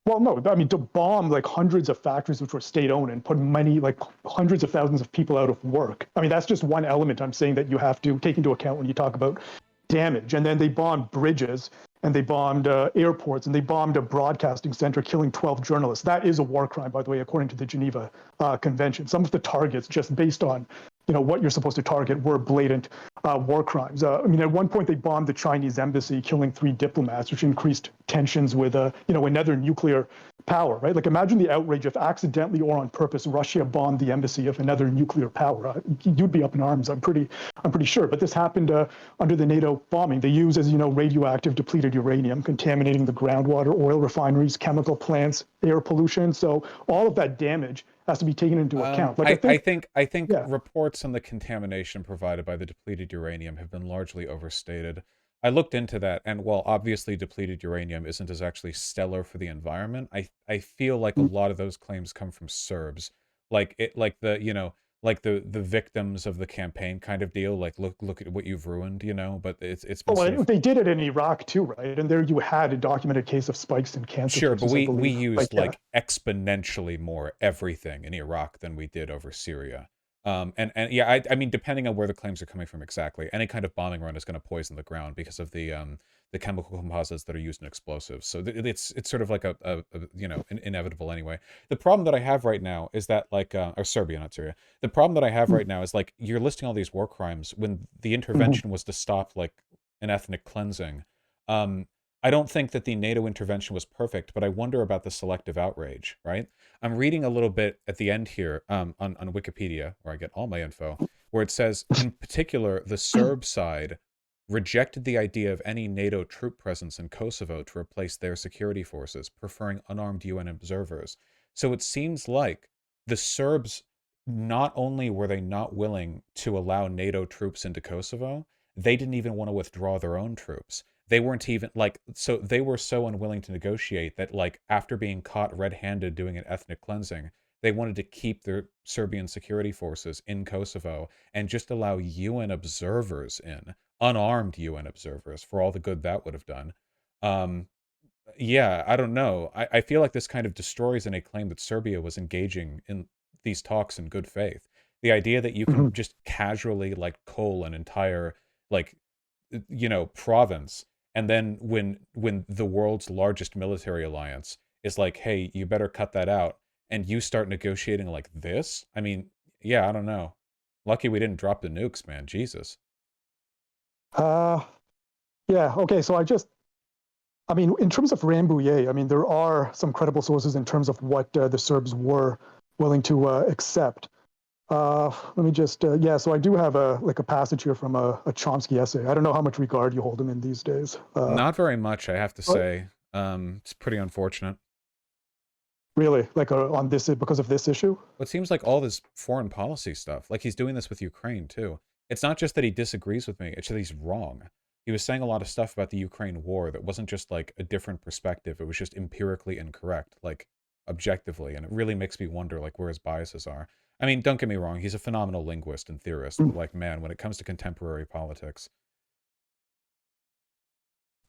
Well, no, I mean to bomb like hundreds of factories which were state-owned and put many, like hundreds of thousands of people out of work. I mean, that's just one element I'm saying that you have to take into account when you talk about damage. And then they bombed bridges, and they bombed airports, and they bombed a broadcasting center, killing 12 journalists. That is a war crime, by the way, according to the Geneva Convention. Some of the targets, just based on what you're supposed to target, were blatant war crimes. I mean, at one point they bombed the Chinese embassy, killing 3 diplomats, which increased tensions with another nuclear power, right? Like imagine the outrage if accidentally or on purpose Russia bombed the embassy of another nuclear power. You'd be up in arms, I'm pretty sure. But this happened under the NATO bombing. They use, as you know, radioactive depleted uranium, contaminating the groundwater, oil refineries, chemical plants, air pollution. So all of that damage has to be taken into account. Like I think reports on the contamination provided by the depleted uranium have been largely overstated. I looked into that, and while obviously depleted uranium isn't as actually stellar for the environment, I feel like a lot of those claims come from Serbs, like the victims of the campaign kind of deal. Like look at what you've ruined, But it's been they did it in Iraq too, right? And there you had a documented case of spikes in cancer. Sure, but we used exponentially more everything in Iraq than we did over Syria. And yeah, I mean, depending on where the claims are coming from exactly, any kind of bombing run is going to poison the ground because of the chemical composites that are used in explosives. So it's sort of like inevitable anyway. The problem that I have right now is that or Serbia, not Syria. The problem that I have right now is you're listing all these war crimes when the intervention was to stop an ethnic cleansing. I don't think that the NATO intervention was perfect, but I wonder about the selective outrage, right? I'm reading a little bit at the end here on Wikipedia, where I get all my info, where it says, in particular, the Serb side rejected the idea of any NATO troop presence in Kosovo to replace their security forces, preferring unarmed UN observers. So it seems like the Serbs, not only were they not willing to allow NATO troops into Kosovo, they didn't even want to withdraw their own troops. They weren't even like, so they were so unwilling to negotiate that, like, after being caught red-handed doing an ethnic cleansing, they wanted to keep their Serbian security forces in Kosovo and just allow UN observers in, unarmed UN observers, for all the good that would have done. Um, yeah, I don't know. I feel like this kind of destroys any claim that Serbia was engaging in these talks in good faith. The idea that you can Mhm. just casually like coal an entire like province, and then when the world's largest military alliance is like, hey, you better cut that out, and you start negotiating like this. I mean, yeah, I don't know. Lucky we didn't drop the nukes, man. Jesus. Uh, yeah. Okay. So I mean, in terms of Rambouillet, I mean, there are some credible sources in terms of what the Serbs were willing to accept. Let me just, yeah, so I do have a passage here from a Chomsky essay. I don't know how much regard you hold him in these days. Not very much, I have to But say. It's pretty unfortunate. really, like on this, because of this issue? It seems like all this foreign policy stuff, like he's doing this with Ukraine too. It's not just that he disagrees with me, it's that he's wrong. He was saying a lot of stuff about the Ukraine war that wasn't just like a different perspective, it was just empirically incorrect, like objectively, and it really makes me wonder like where his biases are. I mean, don't get me wrong, he's a phenomenal linguist and theorist, but like, man, when it comes to contemporary politics,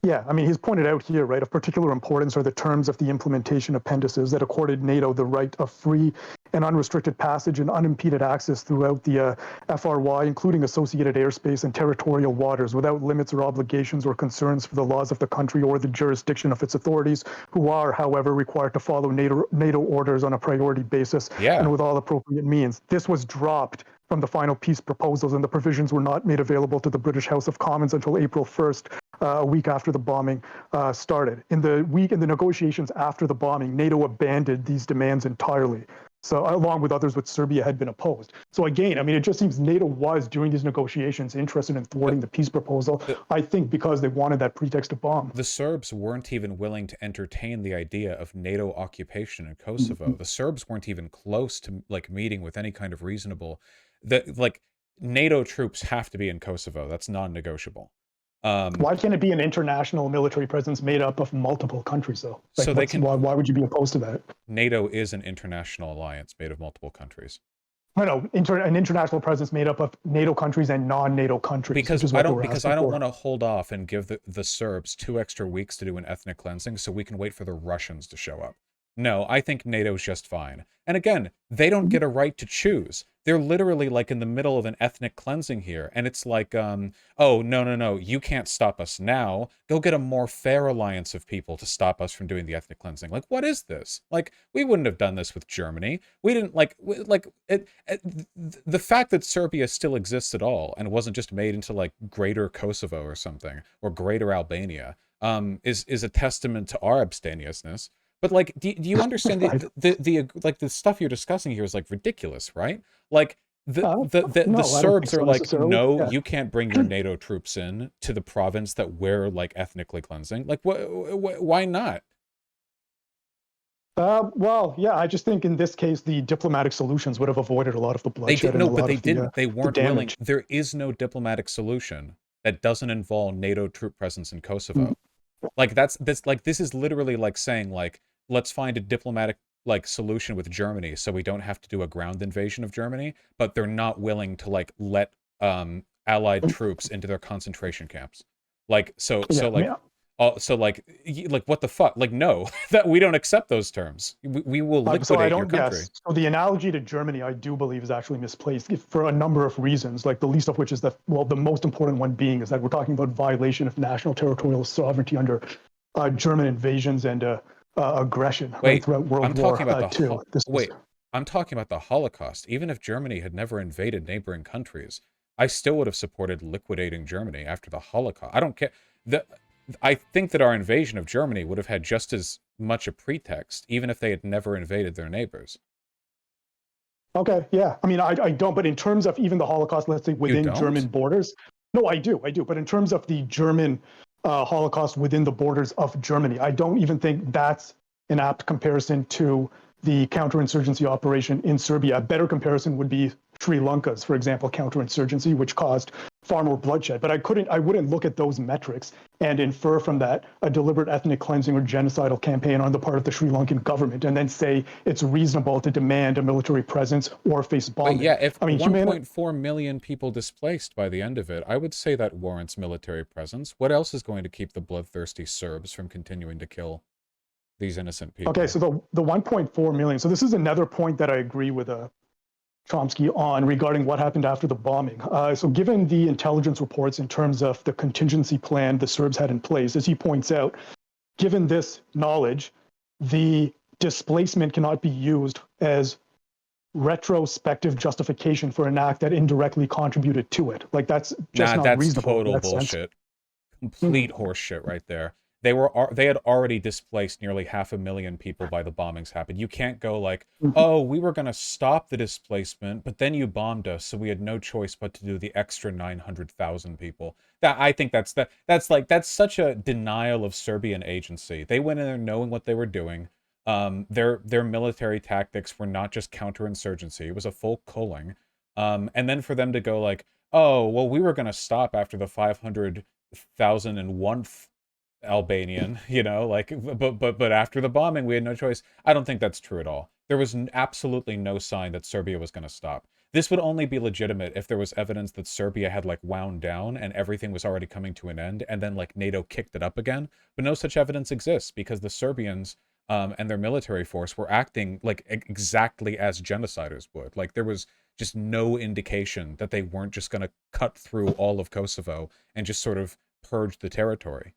Yeah, I mean, he's pointed out here, right, of particular importance are the terms of the implementation appendices that accorded NATO the right of free and unrestricted passage and unimpeded access throughout the FRY, including associated airspace and territorial waters, without limits or obligations or concerns for the laws of the country or the jurisdiction of its authorities, who are, however, required to follow NATO orders on a priority basis yeah. and with all appropriate means. This was dropped from the final peace proposals, and the provisions were not made available to the British House of Commons until April 1st, a week after the bombing started. In the negotiations after the bombing, NATO abandoned these demands entirely. So, along with others which Serbia had been opposed. So again, I mean, it just seems NATO was, during these negotiations, interested in thwarting the peace proposal, I think because they wanted that pretext to bomb. The Serbs weren't even willing to entertain the idea of NATO occupation in Kosovo. The Serbs weren't even close to like meeting with any kind of reasonable, that like NATO troops have to be in Kosovo. That's non-negotiable. Why can't it be an international military presence made up of multiple countries, though? Like, so they can. Why would you be opposed to that? NATO is an international alliance made of multiple countries. No, an international presence made up of NATO countries and non-NATO countries. Because I don't want to hold off and give the Serbs 2 extra weeks to do an ethnic cleansing so we can wait for the Russians to show up. No, I think NATO's just fine. And again, they don't get a right to choose. They're literally like in the middle of an ethnic cleansing here, and it's like, oh, no, you can't stop us now. Go get a more fair alliance of people to stop us from doing the ethnic cleansing. Like, what is this? Like, we wouldn't have done this with Germany. We didn't the fact that Serbia still exists at all and wasn't just made into like Greater Kosovo or something, or Greater Albania, is a testament to our abstemiousness. But like, do you understand the stuff you're discussing here is like ridiculous, right? Like the Serbs are like, no, yeah, you can't bring your NATO troops in to the province that we're like ethnically cleansing. Like, why not? Well, yeah, I just think in this case the diplomatic solutions would have avoided a lot of the bloodshed. They didn't. They weren't willing. There is no diplomatic solution that doesn't involve NATO troop presence in Kosovo. Like this is literally like saying like, let's find a diplomatic like solution with Germany so we don't have to do a ground invasion of Germany, but they're not willing to like let allied troops into their concentration camps. Like so what the fuck? Like, no, that we don't accept those terms. We will liquidate your country. Yes. So the analogy to Germany, I do believe, is actually misplaced for a number of reasons. Like the least of which is that, well, the most important one being is that we're talking about violation of national territorial sovereignty under German invasions and aggression throughout World War II. I'm talking about the Holocaust. Even if Germany had never invaded neighboring countries, I still would have supported liquidating Germany after the Holocaust. I don't care. I think that our invasion of Germany would have had just as much a pretext, even if they had never invaded their neighbors. Okay, yeah. I mean, I don't, but in terms of even the Holocaust, let's say within German borders, No, I do. But in terms of the German Holocaust within the borders of Germany, I don't even think that's an apt comparison to the counterinsurgency operation in Serbia. A better comparison would be Sri Lanka's, for example, counterinsurgency, which caused far more bloodshed. But I wouldn't look at those metrics and infer from that a deliberate ethnic cleansing or genocidal campaign on the part of the Sri Lankan government, and then say it's reasonable to demand a military presence or face bombing. But yeah, if 1.4 million people displaced by the end of it, I would say that warrants military presence. What else is going to keep the bloodthirsty Serbs from continuing to kill these innocent people? Okay, so the 1.4 million. So this is another point that I agree with Chomsky on regarding what happened after the bombing. So given the intelligence reports in terms of the contingency plan the Serbs had in place, as he points out, given this knowledge, the displacement cannot be used as retrospective justification for an act that indirectly contributed to it. Like that's just not reasonable. Total bullshit. Complete horseshit right there. They had already displaced nearly 500,000 people by the bombings happened. You can't go like, oh, we were going to stop the displacement, but then you bombed us, so we had no choice but to do the extra 900,000 people. I think that's such a denial of Serbian agency. They went in there knowing what they were doing. Their military tactics were not just counterinsurgency; it was a full culling. And then for them to go like, oh, well, we were going to stop after the 500,001th Albanian, but after the bombing we had no choice. I don't think that's true at all. There was absolutely no sign that Serbia was going to stop. This would only be legitimate if there was evidence that Serbia had wound down and everything was already coming to an end, and then NATO kicked it up again. But no such evidence exists because the Serbians and their military force were acting exactly as genociders would. There was just no indication that they weren't just going to cut through all of Kosovo and just sort of purge the territory,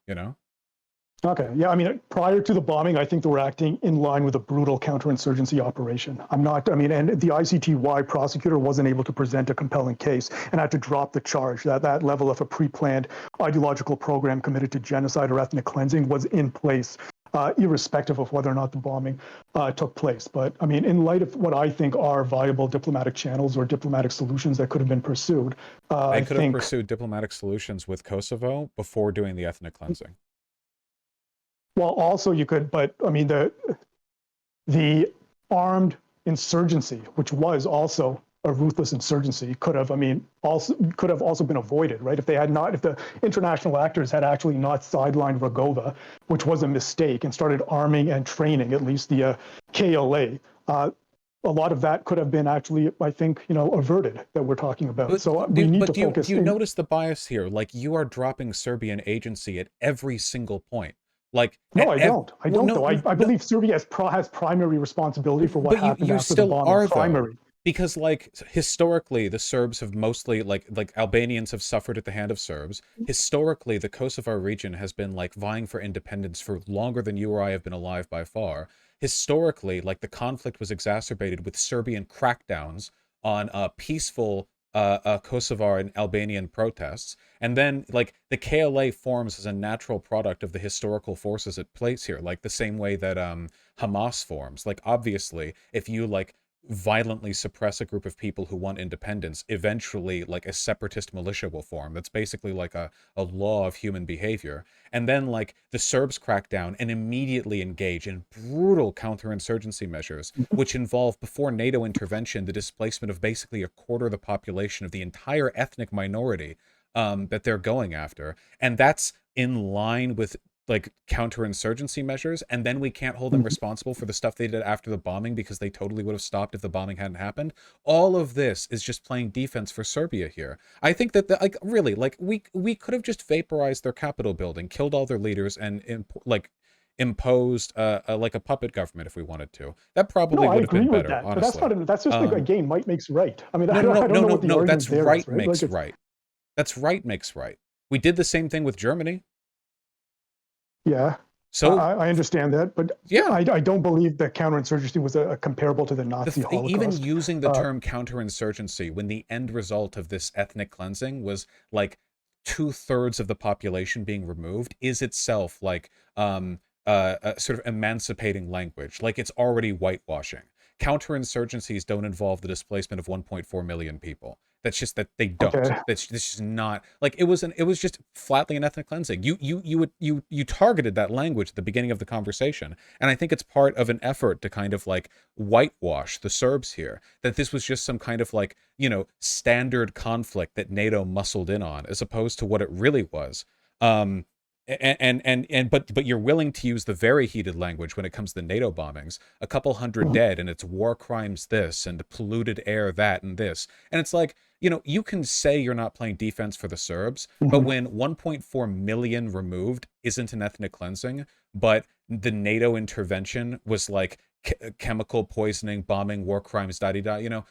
Okay, yeah, I mean, prior to the bombing, I think they were acting in line with a brutal counterinsurgency operation. And the ICTY prosecutor wasn't able to present a compelling case and had to drop the charge. That level of a pre-planned ideological program committed to genocide or ethnic cleansing was in place, irrespective of whether or not the bombing took place. But in light of what I think are viable diplomatic channels or diplomatic solutions that could have been pursued, I could have pursued diplomatic solutions with Kosovo before doing the ethnic cleansing. Well, also you could, but the armed insurgency, which was also a ruthless insurgency, could have also been avoided, right? If the international actors had actually not sidelined Rogova, which was a mistake, and started arming and training, at least the KLA, a lot of that could have been actually, I think, averted that we're talking about. We need to focus. Do you notice the bias here? You are dropping Serbian agency at every single point. No, I don't. I believe Serbia has primary responsibility for what happened after the bombing. Primary. Because historically the Serbs have mostly Albanians have suffered at the hand of Serbs. Historically, the Kosovo region has been vying for independence for longer than you or I have been alive by far. Historically, the conflict was exacerbated with Serbian crackdowns on peaceful Kosovar and Albanian protests, and then the KLA forms as a natural product of the historical forces at place here, the same way that Hamas forms. Obviously, if you violently suppress a group of people who want independence, eventually a separatist militia will form. That's basically a law of human behavior. And then the Serbs crack down and immediately engage in brutal counterinsurgency measures, which involve, before NATO intervention, the displacement of basically a quarter of the population of the entire ethnic minority that they're going after. And that's in line with counterinsurgency measures, and then we can't hold them responsible for the stuff they did after the bombing because they totally would have stopped if the bombing hadn't happened. All of this is just playing defense for Serbia here. I think that really we could have just vaporized their capital building, killed all their leaders, and imposed a puppet government if we wanted to. That probably would have been better. That, honestly, but that's just again, might makes right. I don't know what the no. argument That's there right is, right? Makes right. That's right makes right. We did the same thing with Germany. Yeah, so I understand that, but yeah, I don't believe that counterinsurgency was comparable to the Nazi Holocaust. Even using the term counterinsurgency when the end result of this ethnic cleansing was 2/3 of the population being removed is itself a sort of emancipating language. It's already whitewashing. Counterinsurgencies don't involve the displacement of 1.4 million people. That's just that they don't. Okay. That's this is not like it was just flatly an ethnic cleansing. You targeted that language at the beginning of the conversation, and I think it's part of an effort to kind of like whitewash the Serbs here. That this was just some kind of like, standard conflict that NATO muscled in on, as opposed to what it really was. But you're willing to use the very heated language when it comes to NATO bombings. A couple hundred dead, and it's war crimes this, and polluted air that, and this. And it's like, you can say you're not playing defense for the Serbs, but when 1.4 million removed isn't an ethnic cleansing, but the NATO intervention was like chemical poisoning, bombing, war crimes, the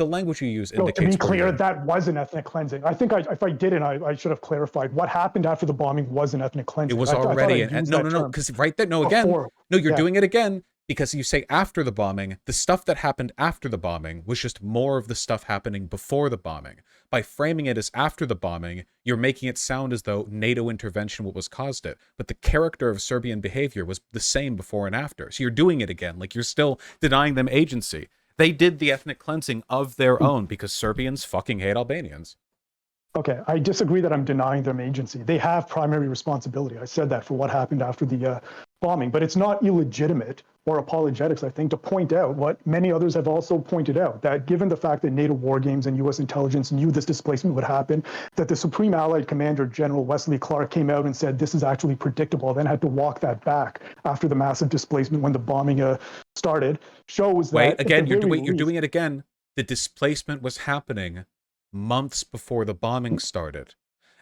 language you use indicates. To be clear, that was an ethnic cleansing. I think if I didn't, I should have clarified. What happened after the bombing was an ethnic cleansing. It was already no, because right there, you're doing it again. Because you say after the bombing, the stuff that happened after the bombing was just more of the stuff happening before the bombing. By framing it as after the bombing, you're making it sound as though NATO intervention was caused it. But the character of Serbian behavior was the same before and after. So you're doing it again. Like, you're still denying them agency. They did the ethnic cleansing of their own because Serbians fucking hate Albanians. Okay, I disagree that I'm denying them agency. They have primary responsibility. I said that for what happened after the bombing, but it's not illegitimate or apologetics, I think, to point out what many others have also pointed out, that given the fact that NATO war games and U.S. intelligence knew this displacement would happen, that the Supreme Allied Commander General Wesley Clark came out and said this is actually predictable, then had to walk that back after the massive displacement when the bombing started, shows that... Wait, again, you're doing it again. The displacement was happening months before the bombing started.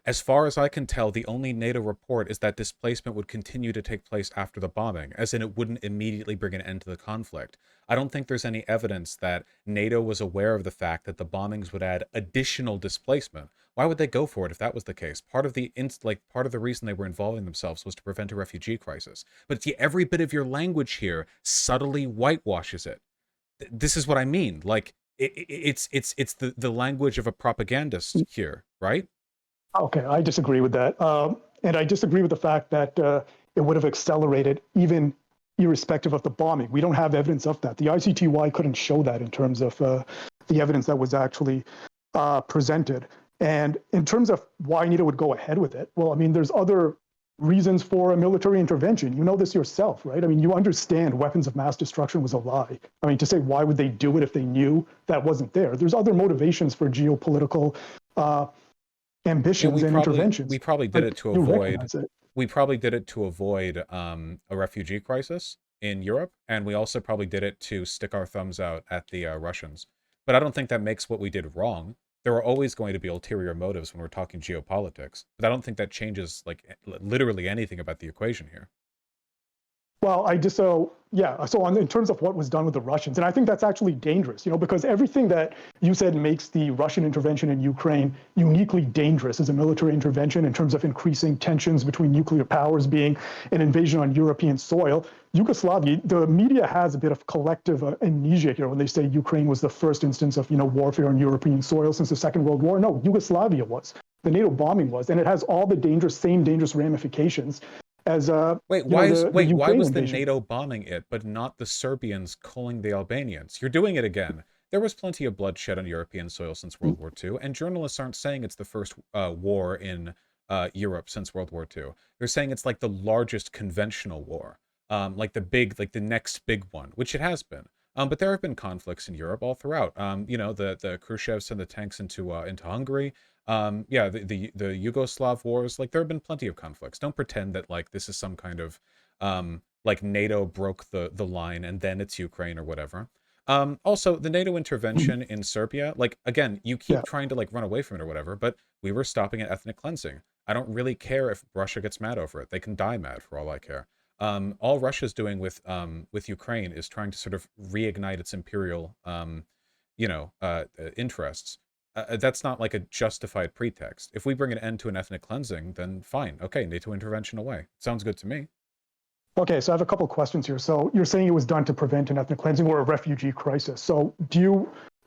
As far as I can tell, the only NATO report is that displacement would continue to take place after the bombing, as in it wouldn't immediately bring an end to the conflict. I don't think there's any evidence that NATO was aware of the fact that the bombings would add additional displacement. Why would they go for it if that was the case? Part of the reason they were involving themselves was to prevent a refugee crisis. But every bit of your language here subtly whitewashes it. This is what I mean. Like, it's the language of a propagandist here, right? Okay, I disagree with that. And I disagree with the fact that it would have accelerated even irrespective of the bombing. We don't have evidence of that. The ICTY couldn't show that in terms of the evidence that was actually presented. And in terms of why NATO would go ahead with it, well, I mean, there's other reasons for a military intervention. You know this yourself, right? I mean, you understand weapons of mass destruction was a lie. I mean, to say why would they do it if they knew that wasn't there? There's other motivations for geopolitical ambitions and interventions. We probably did it to avoid. We probably did it to avoid a refugee crisis in Europe, and we also probably did it to stick our thumbs out at the Russians. But I don't think that makes what we did wrong. There are always going to be ulterior motives when we're talking geopolitics, but I don't think that changes like literally anything about the equation here. Well, so in terms of what was done with the Russians, and I think that's actually dangerous, because everything that you said makes the Russian intervention in Ukraine uniquely dangerous as a military intervention in terms of increasing tensions between nuclear powers, being an invasion on European soil. Yugoslavia, the media has a bit of collective amnesia here when they say Ukraine was the first instance of, warfare on European soil since the Second World War. No, Yugoslavia was. The NATO bombing was, and it has all the same dangerous ramifications. Why was the NATO bombing it, but not the Serbians calling the Albanians? You're doing it again. There was plenty of bloodshed on European soil since World War II, and journalists aren't saying it's the first war in Europe since World War II. They're saying it's like the largest conventional war, like the next big one, which it has been. But there have been conflicts in Europe all throughout. The Khrushchev sent the tanks into Hungary. The Yugoslav wars, like there have been plenty of conflicts. Don't pretend that like this is some kind of like NATO broke the line and then it's Ukraine or whatever. Also, the NATO intervention in Serbia, like again, you keep trying to like run away from it or whatever, but we were stopping at ethnic cleansing. I don't really care if Russia gets mad over it. They can die mad for all I care. All Russia's doing with Ukraine is trying to sort of reignite its imperial interests. That's not like a justified pretext. If we bring an end to an ethnic cleansing, then fine. Okay, NATO intervention away. Sounds good to me. Okay, so I have a couple of questions here. So you're saying it was done to prevent an ethnic cleansing or a refugee crisis. So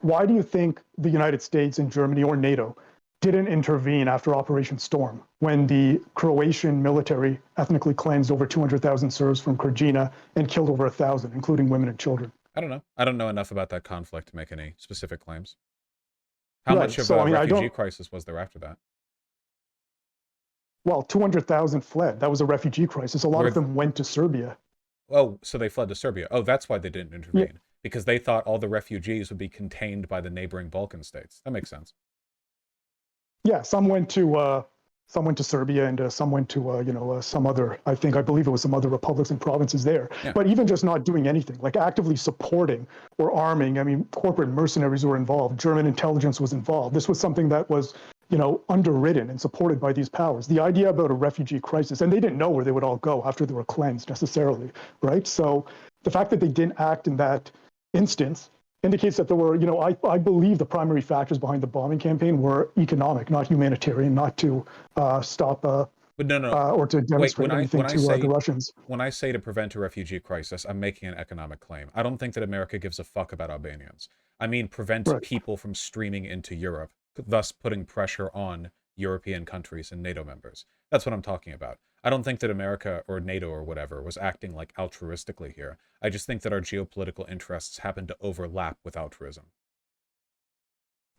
why do you think the United States and Germany or NATO didn't intervene after Operation Storm when the Croatian military ethnically cleansed over 200,000 Serbs from Krajina and killed over 1,000, including women and children? I don't know. I don't know enough about that conflict to make any specific claims. How Right. much of So, a I mean, I refugee don't, crisis was there after that? well, 200,000 fled. That was a refugee crisis. A lot of Were them went to Serbia. Oh, so they fled to Serbia. Oh, that's why they didn't Yeah. intervene. Because they thought all the refugees would be contained by the neighboring Balkan states. That makes sense. Yeah. Some went to Serbia, and some went to, some other, I believe it was some other republics and provinces there. Yeah. But even just not doing anything, like actively supporting or arming, I mean, corporate mercenaries were involved. German intelligence was involved. This was something that was, underwritten and supported by these powers. The idea about a refugee crisis, and they didn't know where they would all go after they were cleansed necessarily, right? So the fact that they didn't act in that instance indicates that there were, I believe the primary factors behind the bombing campaign were economic, not humanitarian, not to stop But no. or to demonstrate anything to the Russians. When I say to prevent a refugee crisis, I'm making an economic claim. I don't think that America gives a fuck about Albanians. I mean, prevent Right. people from streaming into Europe, thus putting pressure on European countries and NATO members. That's what I'm talking about. I don't think that America or NATO or whatever was acting like altruistically here. I just think that our geopolitical interests happen to overlap with altruism.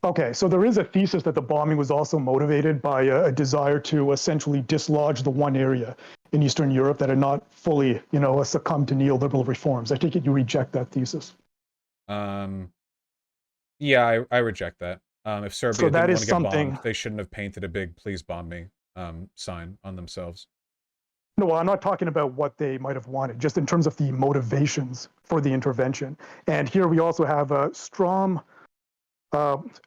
Okay, so there is a thesis that the bombing was also motivated by a desire to essentially dislodge the one area in Eastern Europe that had not fully, succumbed to neoliberal reforms. I take it you reject that thesis. Yeah, I reject that. If Serbia So that didn't want is to get something. bombed, they shouldn't have painted a big "Please bomb me" sign on themselves. No, well, I'm not talking about what they might have wanted, just in terms of the motivations for the intervention. And here we also have Strom.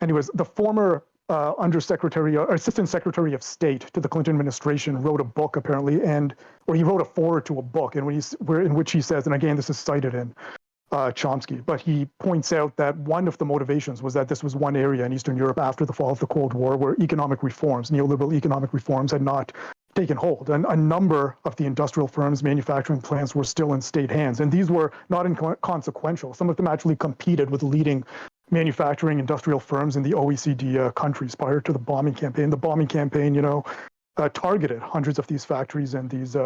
Anyways, the former undersecretary or assistant secretary of state to the Clinton administration wrote a book apparently, or he wrote a foreword to a book, in which he says, and again this is cited in Chomsky, but he points out that one of the motivations was that this was one area in Eastern Europe after the fall of the Cold War where economic reforms, neoliberal economic reforms, had not taken hold. And a number of the industrial firms, manufacturing plants were still in state hands. And these were not inconsequential. Some of them actually competed with leading manufacturing industrial firms in the OECD countries prior to the bombing campaign. The bombing campaign, targeted hundreds of these factories and these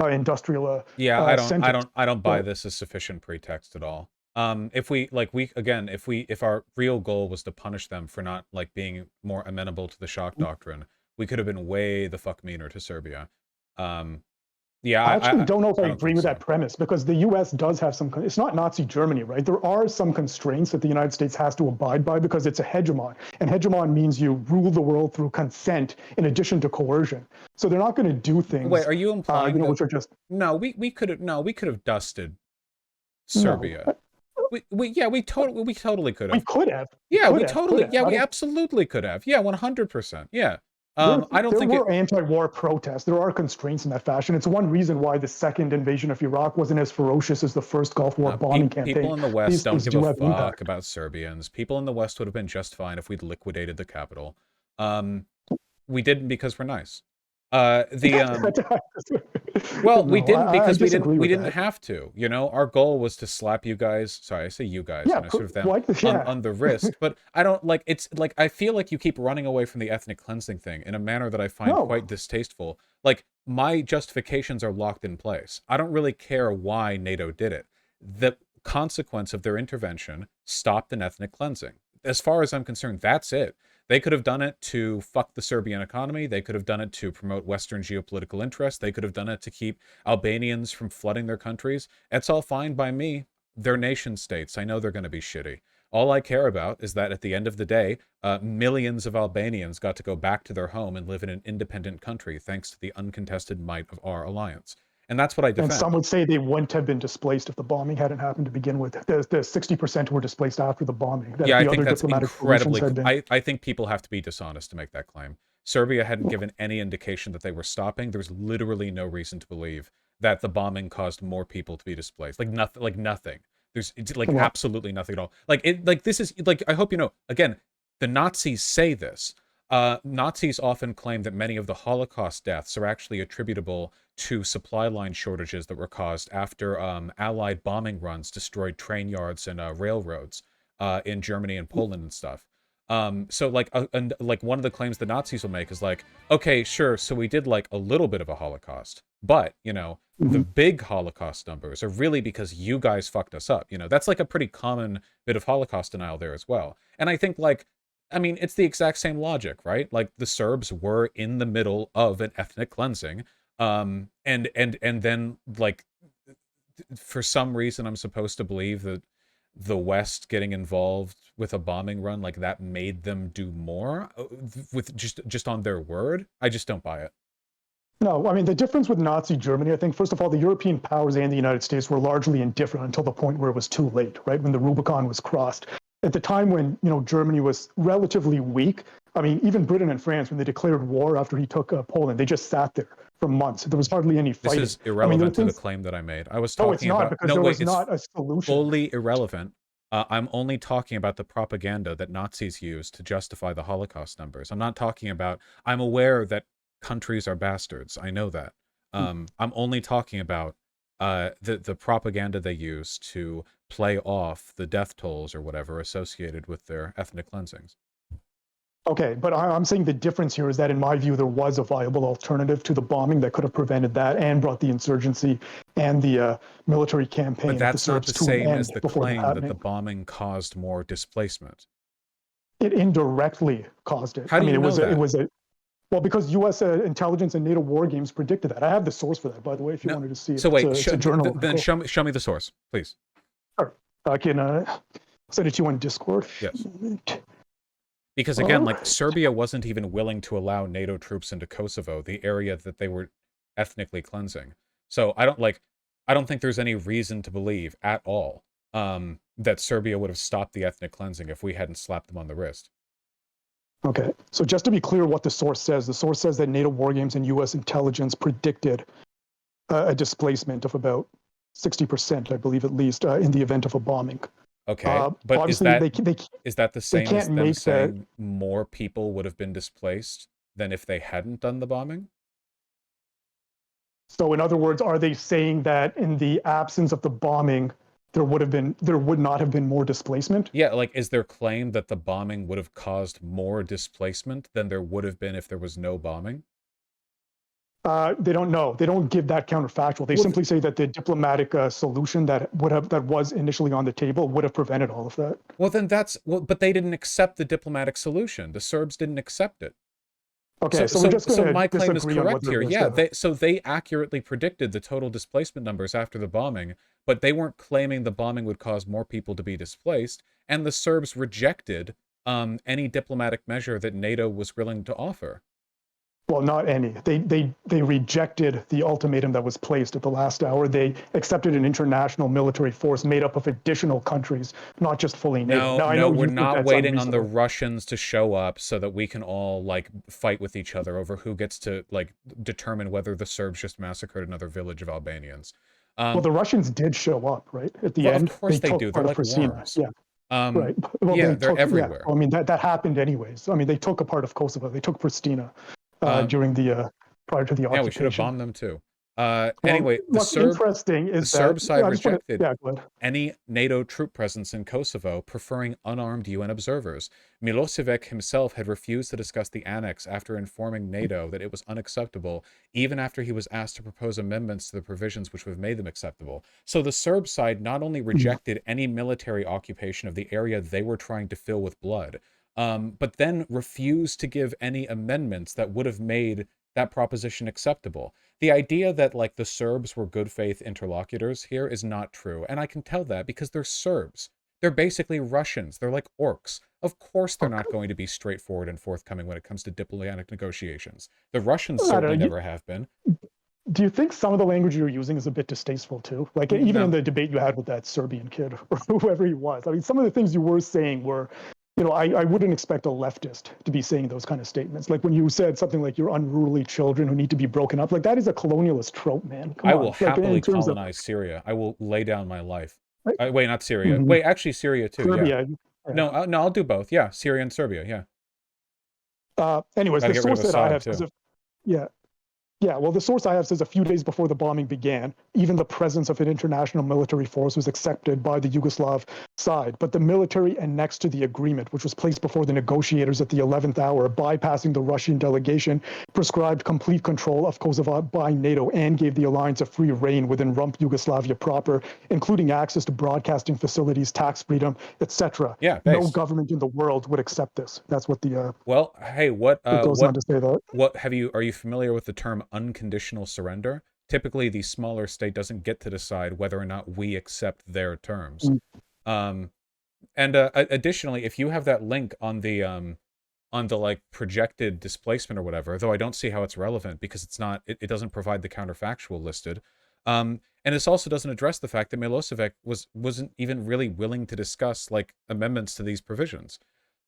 industrial Yeah, centers. I don't buy this as sufficient pretext at all. If our real goal was to punish them for not like being more amenable to the shock doctrine, we could have been way the fuck meaner to Serbia. Yeah, I actually don't know if I don't agree think with so. that premise, because the U.S. does have some. It's not Nazi Germany, right? There are some constraints that the United States has to abide by because it's a hegemon, and hegemon means you rule the world through consent in addition to coercion. So they're not going to do things. Wait, are you implying that, which are just we could have dusted Serbia. No. We totally could have. We could have. Yeah, we absolutely could have. Yeah, 100%. Yeah. I don't think there were anti-war protests. There are constraints in that fashion. It's one reason why the second invasion of Iraq wasn't as ferocious as the first Gulf War bombing campaign. People in the West don't give a fuck impact about Serbians. People in the West would have been just fine if we'd liquidated the capital. We didn't because we're nice. Well, we didn't because we didn't have to. Our goal was to slap you guys. Sorry, I say you guys. Yeah, sort of them on the wrist. But I don't like. It's like I feel like you keep running away from the ethnic cleansing thing in a manner that I find quite distasteful. Like my justifications are locked in place. I don't really care why NATO did it. The consequence of their intervention stopped an ethnic cleansing. As far as I'm concerned, that's it. They could have done it to fuck the Serbian economy. They could have done it to promote Western geopolitical interests. They could have done it to keep Albanians from flooding their countries. It's all fine by me. They're nation states. I know they're going to be shitty. All I care about is that at the end of the day, millions of Albanians got to go back to their home and live in an independent country thanks to the uncontested might of our alliance. And that's what I defend. And some would say they wouldn't have been displaced if the bombing hadn't happened to begin with. The 60% were displaced after the bombing. Yeah, I think that's incredibly. I think people have to be dishonest to make that claim. Serbia hadn't given any indication that they were stopping. There's literally no reason to believe that the bombing caused more people to be displaced. Like nothing. Like nothing. There's absolutely nothing at all. This is I hope you know. Again, the Nazis say this. Nazis often claim that many of the Holocaust deaths are actually attributable to supply line shortages that were caused after Allied bombing runs destroyed train yards and railroads in Germany and Poland and stuff. So one of the claims the Nazis will make is like, okay, sure, so we did like a little bit of a Holocaust, but the big Holocaust numbers are really because you guys fucked us up. That's like a pretty common bit of Holocaust denial there as well. And I think I mean, it's the exact same logic, right? Like the Serbs were in the middle of an ethnic cleansing, and then like for some reason I'm supposed to believe that the West getting involved with a bombing run like that made them do more with just on their word. I just don't buy it. No, I mean, the difference with Nazi Germany, I think, first of all, the European powers and the United States were largely indifferent until the point where it was too late, right? When the Rubicon was crossed. At the time when, Germany was relatively weak, I mean, even Britain and France, when they declared war after he took Poland, they just sat there for months. There was hardly any fighting. This is irrelevant to the claim that I made. I was talking no, it's not, about... because there was not a solution. Fully irrelevant. I'm only talking about the propaganda that Nazis used to justify the Holocaust numbers. I'm not talking about... I'm aware that countries are bastards. I know that. I'm only talking about the propaganda they use to play off the death tolls or whatever associated with their ethnic cleansings. Okay, but I'm saying the difference here is that, in my view, there was a viable alternative to the bombing that could have prevented that and brought the insurgency and the military campaign. But that's not the same as the claim that the bombing caused more displacement. It indirectly caused it. How do you know that? It was a well, because U.S. intelligence and NATO war games predicted that. I have the source for that, by the way, if you wanted to see it. So wait, it's a journal then show me the source, please. Sure. I can send it to you on Discord. Yes. Because again, like Serbia wasn't even willing to allow NATO troops into Kosovo, the area that they were ethnically cleansing. So I don't think there's any reason to believe at all that Serbia would have stopped the ethnic cleansing if we hadn't slapped them on the wrist. Okay, so just to be clear what the source says that NATO war games and U.S. intelligence predicted a displacement of about 60%, I believe at least, in the event of a bombing. Okay, but is that the same as them saying more people would have been displaced than if they hadn't done the bombing? So in other words, are they saying that in the absence of the bombing, there would not have been more displacement? Yeah, like is their claim that the bombing would have caused more displacement than there would have been if there was no bombing? They don't know. They don't give that counterfactual. They simply say that the diplomatic solution that was initially on the table would have prevented all of that. Well, then but they didn't accept the diplomatic solution. The Serbs didn't accept it. Okay, so my claim is correct here. Yeah, they accurately predicted the total displacement numbers after the bombing, but they weren't claiming the bombing would cause more people to be displaced, and the Serbs rejected any diplomatic measure that NATO was willing to offer. Well, not any. They rejected the ultimatum that was placed at the last hour. They accepted an international military force made up of additional countries, not just fully NATO. No, we're not waiting on the Russians to show up so that we can all like fight with each other over who gets to like determine whether the Serbs just massacred another village of Albanians. Well, the Russians did show up, right? At the end, of course they do. They're like worms. Yeah. Right. Well, yeah, they're everywhere. Yeah. I mean, that happened anyways. I mean, they took a part of Kosovo. They took Pristina. During the prior to the occupation. Yeah, we should have bombed them too. Anyway, what's interesting is the Serb side rejected any NATO troop presence in Kosovo, preferring unarmed UN observers. Milosevic himself had refused to discuss the annex after informing NATO that it was unacceptable, even after he was asked to propose amendments to the provisions which would have made them acceptable. So the Serb side not only rejected any military occupation of the area they were trying to fill with blood, but then refused to give any amendments that would have made that proposition acceptable. The idea that like the Serbs were good faith interlocutors here is not true. And I can tell that because they're Serbs. They're basically Russians. They're like orcs. Of course they're not going to be straightforward and forthcoming when it comes to diplomatic negotiations. The Russians certainly never have been. Do you think some of the language you're using is a bit distasteful too? Like even in the debate you had with that Serbian kid or whoever he was. I mean, some of the things you were saying were, I wouldn't expect a leftist to be saying those kind of statements. Like when you said something like you're unruly children who need to be broken up, like that is a colonialist trope, man. I will happily colonize Syria. I will lay down my life. Wait, not Syria. Wait, actually Syria too. Serbia. Yeah. No, I'll do both. Yeah, Syria and Serbia. Yeah. Anyways, the source that I have says, well, the source I have says a few days before the bombing began, even the presence of an international military force was accepted by the Yugoslav side, but the military annexed to the agreement, which was placed before the negotiators at the 11th hour, bypassing the Russian delegation, prescribed complete control of Kosovo by NATO and gave the alliance a free rein within rump Yugoslavia proper, including access to broadcasting facilities, tax freedom, etc. Yeah, No base. government in the world would accept this. That's what the Well, hey, it goes on to say that. what are you familiar with the term unconditional surrender? Typically, the smaller state doesn't get to decide whether or not we accept their terms. Mm. And additionally, if you have that link on the like projected displacement or whatever, though I don't see how it's relevant because it's not, it doesn't provide the counterfactual listed. And this also doesn't address the fact that Milosevic wasn't even really willing to discuss like amendments to these provisions.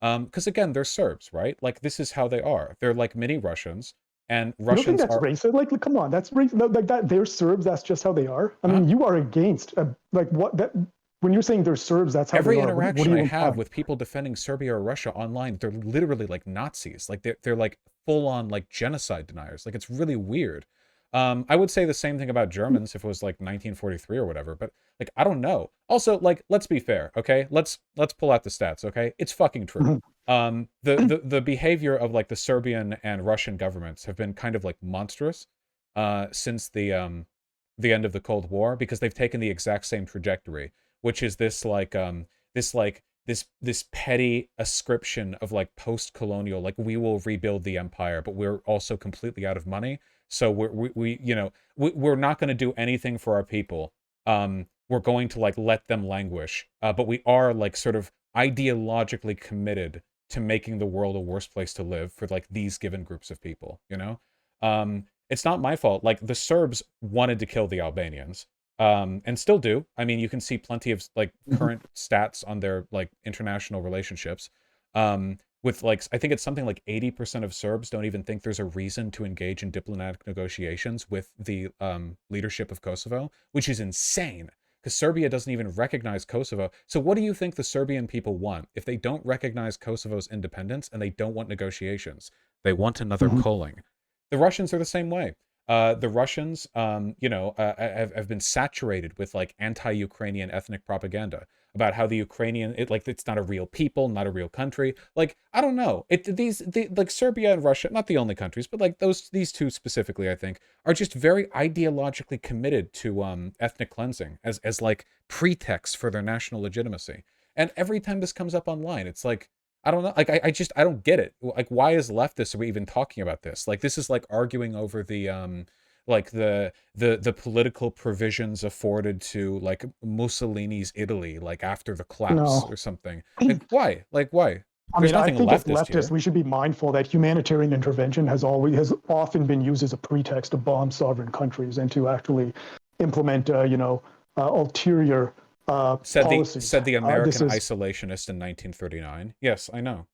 Because again, they're Serbs, right? Like this is how they are. They're like mini Russians, and You don't think Russians that's are racist? Like, come on, that's racist. Like that, they're Serbs. That's just how they are. I mean, you are against like what that. When you're saying they're Serbs, that's how every they are. interaction I have with people defending Serbia or Russia online, they're literally like Nazis. Like they're like full on like genocide deniers. Like it's really weird. I would say the same thing about Germans if it was like 1943 or whatever, but like I don't know. Also, like let's be fair, okay? Let's pull out the stats, okay? It's fucking true. The behavior of like the Serbian and Russian governments have been kind of like monstrous since the end of the Cold War because they've taken the exact same trajectory, which is this petty ascription of like post-colonial, like we will rebuild the empire, but we're also completely out of money. So we're not going to do anything for our people. We're going to like let them languish, but we are like sort of ideologically committed to making the world a worse place to live for like these given groups of people. It's not my fault. Like the Serbs wanted to kill the Albanians, and still do. I mean, you can see plenty of like current stats on their like international relationships. With like, I think it's something like 80% of Serbs don't even think there's a reason to engage in diplomatic negotiations with the leadership of Kosovo, which is insane because Serbia doesn't even recognize Kosovo. So what do you think the Serbian people want if they don't recognize Kosovo's independence and they don't want negotiations? They want another Koling. The Russians are the same way. The Russians, have been saturated with like anti-Ukrainian ethnic propaganda about how the Ukrainian, it's not a real people, not a real country. Like, I don't know. Like Serbia and Russia, not the only countries, but like these two specifically, I think, are just very ideologically committed to ethnic cleansing as like pretext for their national legitimacy. And every time this comes up online, it's like, I don't know. Like, I don't get it. Like, why is leftists are we even talking about this? Like, this is like arguing over the political provisions afforded to like Mussolini's Italy, like after the collapse or something. Like, why? Like, why? There's I nothing think as leftist leftists, here. we should be mindful that humanitarian intervention has often been used as a pretext to bomb sovereign countries and to actually implement, ulterior policies. Said the American isolationist in 1939. Yes, I know.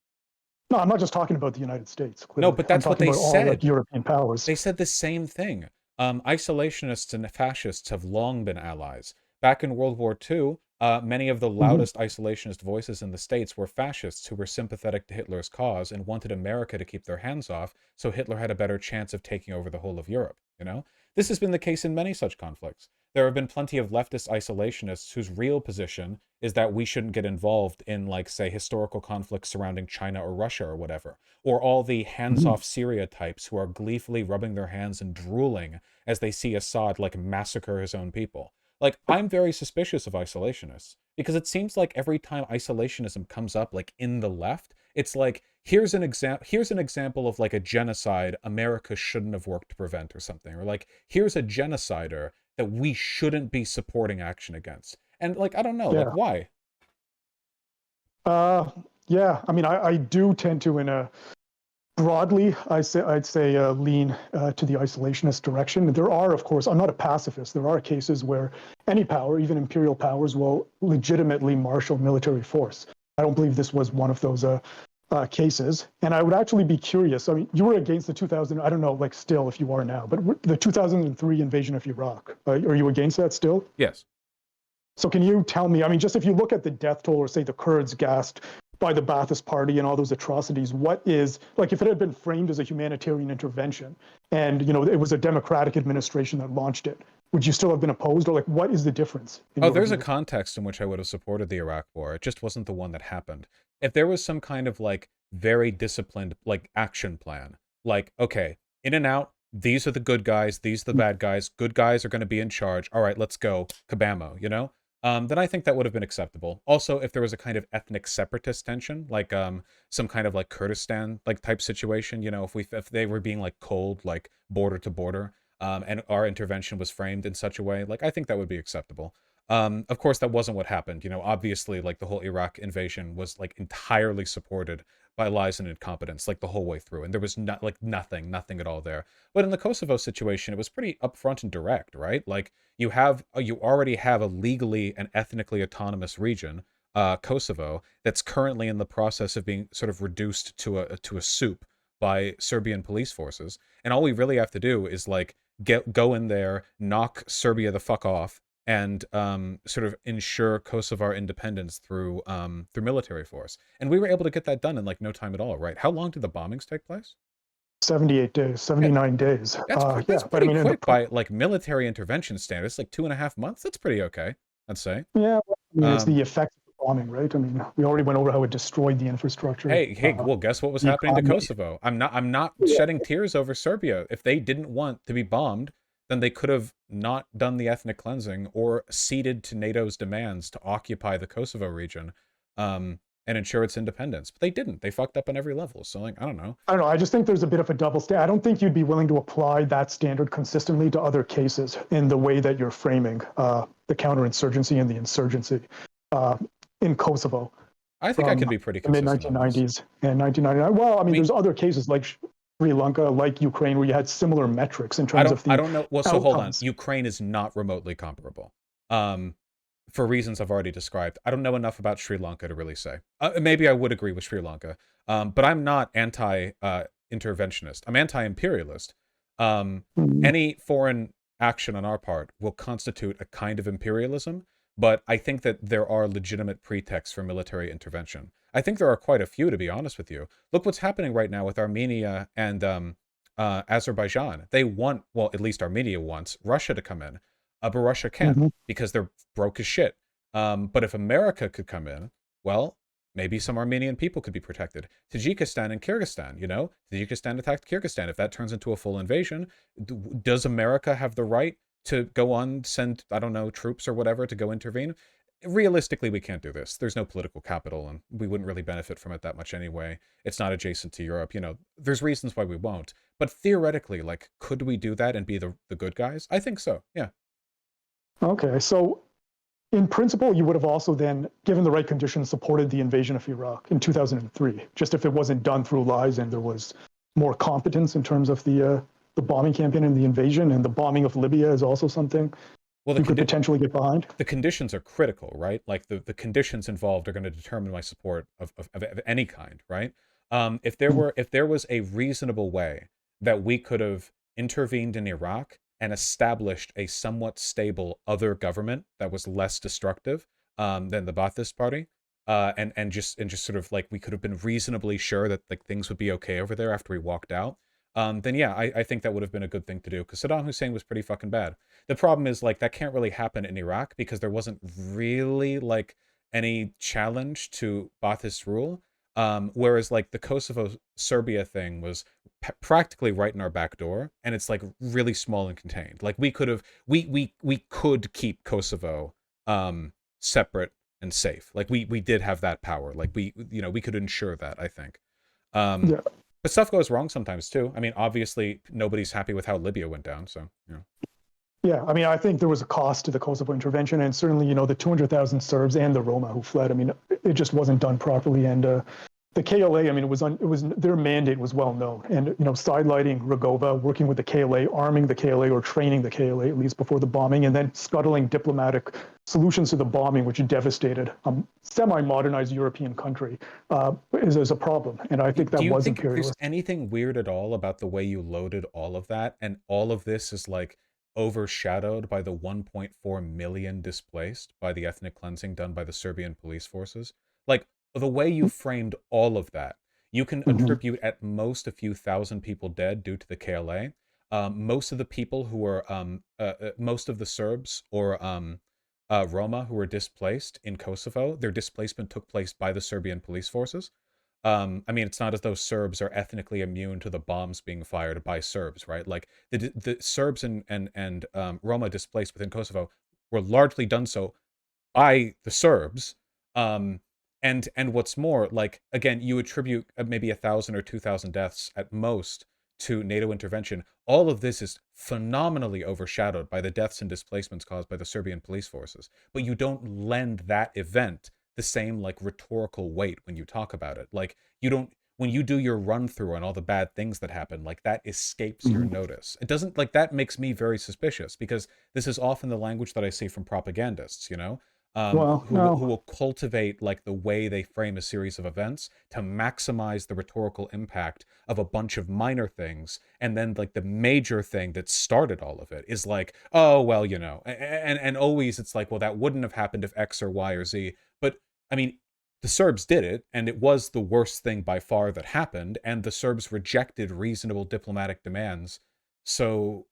No, I'm not just talking about the United States. Clearly. No, but that's what they said. All, like, European powers. They said the same thing. Isolationists and fascists have long been allies. Back in World War II, many of the loudest isolationist voices in the States were fascists who were sympathetic to Hitler's cause and wanted America to keep their hands off so Hitler had a better chance of taking over the whole of Europe, This has been the case in many such conflicts. There have been plenty of leftist isolationists whose real position is that we shouldn't get involved in, like, say, historical conflicts surrounding China or Russia or whatever. Or all the hands-off Syria types who are gleefully rubbing their hands and drooling as they see Assad, like, massacre his own people. Like, I'm very suspicious of isolationists because it seems like every time isolationism comes up, like, in the left, it's like, here's an example of like a genocide America shouldn't have worked to prevent or something. Or like, here's a genocider that we shouldn't be supporting action against. And like, I don't know, like why? Yeah, I mean, I do tend to, broadly, I'd say lean to the isolationist direction. There are, of course, I'm not a pacifist. There are cases where any power, even imperial powers, will legitimately marshal military force. I don't believe this was one of those cases. And I would actually be curious. I mean, you were against the 2000, I don't know, like still if you are now, but the 2003 invasion of Iraq, are you against that still? Yes. So can you tell me, I mean, just if you look at the death toll or say the Kurds gassed by the Ba'athist Party and all those atrocities, what is, like if it had been framed as a humanitarian intervention and, it was a democratic administration that launched it, would you still have been opposed, or like what is the difference in Oh, your there's a view? context in which I would have supported the Iraq War. It just wasn't the one that happened. If there was some kind of like very disciplined like action plan, like okay, in and out, these are the good guys, these are the bad guys. Good guys are going to be in charge. All right, let's go, kabamo, you know? Then I think that would have been acceptable. Also, if there was a kind of ethnic separatist tension, like some kind of like Kurdistan like type situation, you know, if they were being like cold, like border to border, and our intervention was framed in such a way, like I think that would be acceptable. Of course, that wasn't what happened. You know, obviously, like the whole Iraq invasion was like entirely supported by lies and incompetence, like the whole way through, and there was not like nothing at all there. But in the Kosovo situation, it was pretty upfront and direct, right? Like you already have a legally and ethnically autonomous region, Kosovo, that's currently in the process of being sort of reduced to a soup by Serbian police forces, and all we really have to do is like go in there, knock Serbia the fuck off, and sort of ensure Kosovar independence through military force. And we were able to get that done in like no time at all, right? How long did the bombings take place? 78 days, Yeah, 79 days. that's Yeah, but I pretty mean, quick by like military intervention standards, like 2.5 months. That's pretty okay, I'd say. yeah, I mean, it's Um, the effect of the bombing, right? I mean, we already went over how it destroyed the infrastructure, hey, well, guess what was the happening to economy. Kosovo? I'm not Yeah. shedding tears over Serbia. If they didn't want to be bombed, then they could have not done the ethnic cleansing or ceded to NATO's demands to occupy the Kosovo region, and ensure its independence. But they didn't. They fucked up on every level. So, like, I don't know. I don't know. I just think there's a bit of a double standard. I don't think you'd be willing to apply that standard consistently to other cases in the way that you're framing the counterinsurgency and the insurgency uh, in Kosovo I think I from could be pretty the mid consistent on this. 1990s and 1999. Well, I I mean, mean, there's other cases like Sri Lanka, like Ukraine, where you had similar metrics in I terms don't of I the don't know. Well, so hold on. outcomes. Ukraine is not remotely comparable. Um, for reasons I've already described. I don't know enough about Sri Lanka to really say. Maybe I would agree with Sri Lanka, but I'm not anti-interventionist. I'm anti-imperialist. Um, Mm. any foreign action on our part will constitute a kind of imperialism, but I think that there are legitimate pretexts for military intervention. I think there are quite a few, to be honest with you. Look what's happening right now with Armenia and Azerbaijan. They want, well, at least Armenia wants Russia to come in, but Russia can't Mhm. because they're broke as shit. But if America could come in, well, maybe some Armenian people could be protected. Tajikistan and Kyrgyzstan, you know, Tajikistan attacked Kyrgyzstan. If that turns into a full invasion, does America have the right to go on, send, I don't know, troops or whatever to go intervene? Realistically, we can't do this. There's no political capital, and we wouldn't really benefit from it that much anyway. It's not adjacent to Europe. You know, there's reasons why we won't. But theoretically, like, could we do that and be the good guys? I think so. Yeah. Okay, so in principle, you would have also then, given the right conditions, supported the invasion of Iraq in 2003. Just if it wasn't done through lies and there was more competence in terms of the bombing campaign and the invasion, and the bombing of Libya is also something Well, you could potentially get behind. the conditions are critical, right? Like the conditions involved are going to determine my support of any kind, right? If there was a reasonable way that we could have intervened in Iraq and established a somewhat stable other government that was less destructive than the Ba'athist Party, and just sort of like we could have been reasonably sure that like things would be okay over there after we walked out, then yeah, I think that would have been a good thing to do because Saddam Hussein was pretty fucking bad. The problem is like that can't really happen in Iraq because there wasn't really like any challenge to Ba'athist rule. Whereas like the Kosovo Serbia thing was practically right in our back door, and it's like really small and contained. Like we could keep Kosovo separate and safe. Like we did have that power. Like we could ensure that, I think. Um, Yeah. but stuff goes wrong sometimes too. I mean, obviously nobody's happy with how Libya went down. So yeah. Yeah, I mean, I think there was a cost to the Kosovo intervention, and certainly, the 200,000 Serbs and the Roma who fled. I mean, it just wasn't done properly, and the KLA. I mean, it was their mandate was well known, and sidelighting Rugova, working with the KLA, arming the KLA or training the KLA at least before the bombing, and then scuttling diplomatic solutions to the bombing, which devastated semi-modernized European country, is a problem, and I think Do that you was think there's imperialist. anything weird at all about the way you loaded all of that, and all of this is like overshadowed by the 1.4 million displaced by the ethnic cleansing done by the Serbian police forces? Like the way you framed all of that, you can Mhm. attribute at most a few thousand people dead due to the KLA. Most of the people who were most of the Serbs or Roma who were displaced in Kosovo, their displacement took place by the Serbian police forces. I mean, it's not as though Serbs are ethnically immune to the bombs being fired by Serbs, right? Like the Serbs and Roma displaced within Kosovo were largely done so by the Serbs. Um, and what's more, like again, you attribute maybe 1,000 or 2,000 deaths at most to NATO intervention. All of this is phenomenally overshadowed by the deaths and displacements caused by the Serbian police forces. But you don't lend that event the same like rhetorical weight when you talk about it. Like you don't when you do your run through on all the bad things that happen, like that escapes your notice. It doesn't like that makes me very suspicious because this is often the language that I see from propagandists, you know, Well, who no. will cultivate like the way they frame a series of events to maximize the rhetorical impact of a bunch of minor things, and then like the major thing that started all of it is like, oh well, you know, and always it's like, well, that wouldn't have happened if X or Y or Z. But I mean, the Serbs did it, and it was the worst thing by far that happened, and the Serbs rejected reasonable diplomatic demands. So,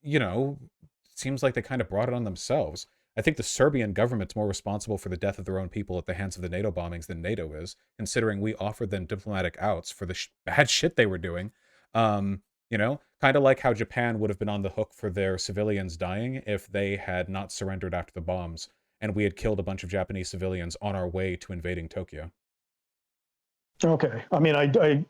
you know, it seems like they kind of brought it on themselves. I think the Serbian government's more responsible for the death of their own people at the hands of the NATO bombings than NATO is, considering we offered them diplomatic outs for the bad shit they were doing. You know, kind of like how Japan would have been on the hook for their civilians dying if they had not surrendered after the bombs, and we had killed a bunch of Japanese civilians on our way to invading Tokyo. Okay. I mean, I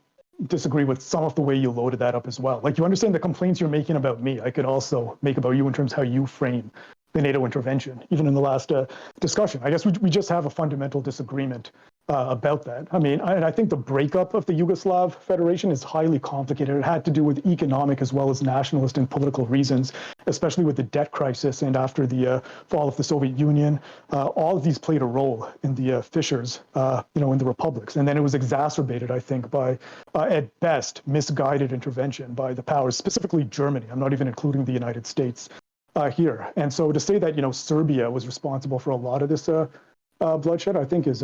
disagree with some of the way you loaded that up as well. Like, you understand the complaints you're making about me, I could also make about you in terms of how you frame the NATO intervention, even in the last discussion. I guess we just have a fundamental disagreement about that. I mean, and I think the breakup of the Yugoslav Federation is highly complicated. It had to do with economic as well as nationalist and political reasons, especially with the debt crisis and after the fall of the Soviet Union. All of these played a role in the fissures, in the republics. And then it was exacerbated, I think, by, at best, misguided intervention by the powers, specifically Germany. I'm not even including the United States here. And so to say that, Serbia was responsible for a lot of this bloodshed, I think is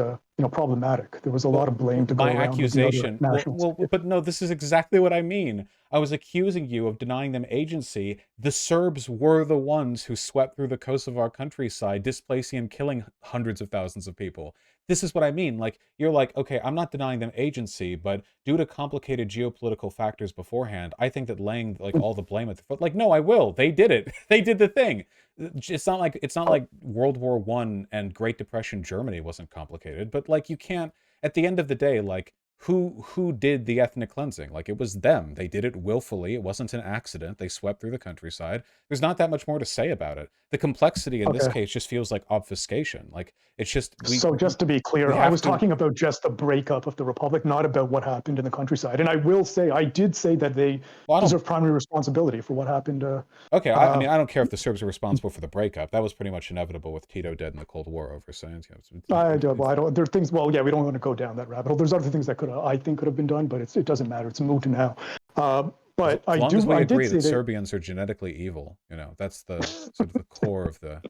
problematic. There was a lot of blame to go My around with the other accusation, nationals. but no, this is exactly what I mean. I was accusing you of denying them agency. The Serbs were the ones who swept through the Kosovar countryside, displacing and killing hundreds of thousands of people. This is what I mean. Like, you're like, okay, I'm not denying them agency, but due to complicated geopolitical factors beforehand, I think that laying like all the blame at the foot, like, no, I will. They did it. They did the thing. It's not like World War One and Great Depression Germany wasn't complicated, but like you can't at the end of the day, like who did the ethnic cleansing? Like it was them. They did it willfully. It wasn't an accident. They swept through the countryside. There's not that much more to say about it. The complexity in this Okay. case just feels like obfuscation. Like it's just So just to be clear, we I have was to. talking about just the breakup of the republic, not about what happened in the countryside. And I will say, I did say that they Well, I don't. deserve primary responsibility for what happened. Okay, I mean, I don't care if the Serbs are responsible for the breakup. That was pretty much inevitable with Tito dead in the Cold War over science. I don't. There are things. Well, yeah, we don't want to go down that rabbit hole. There's other things that I think, could have been done, but it doesn't matter. It's moot now. But As I long as do. we I did agree say that that. Serbians are genetically evil, that's the sort of the core of the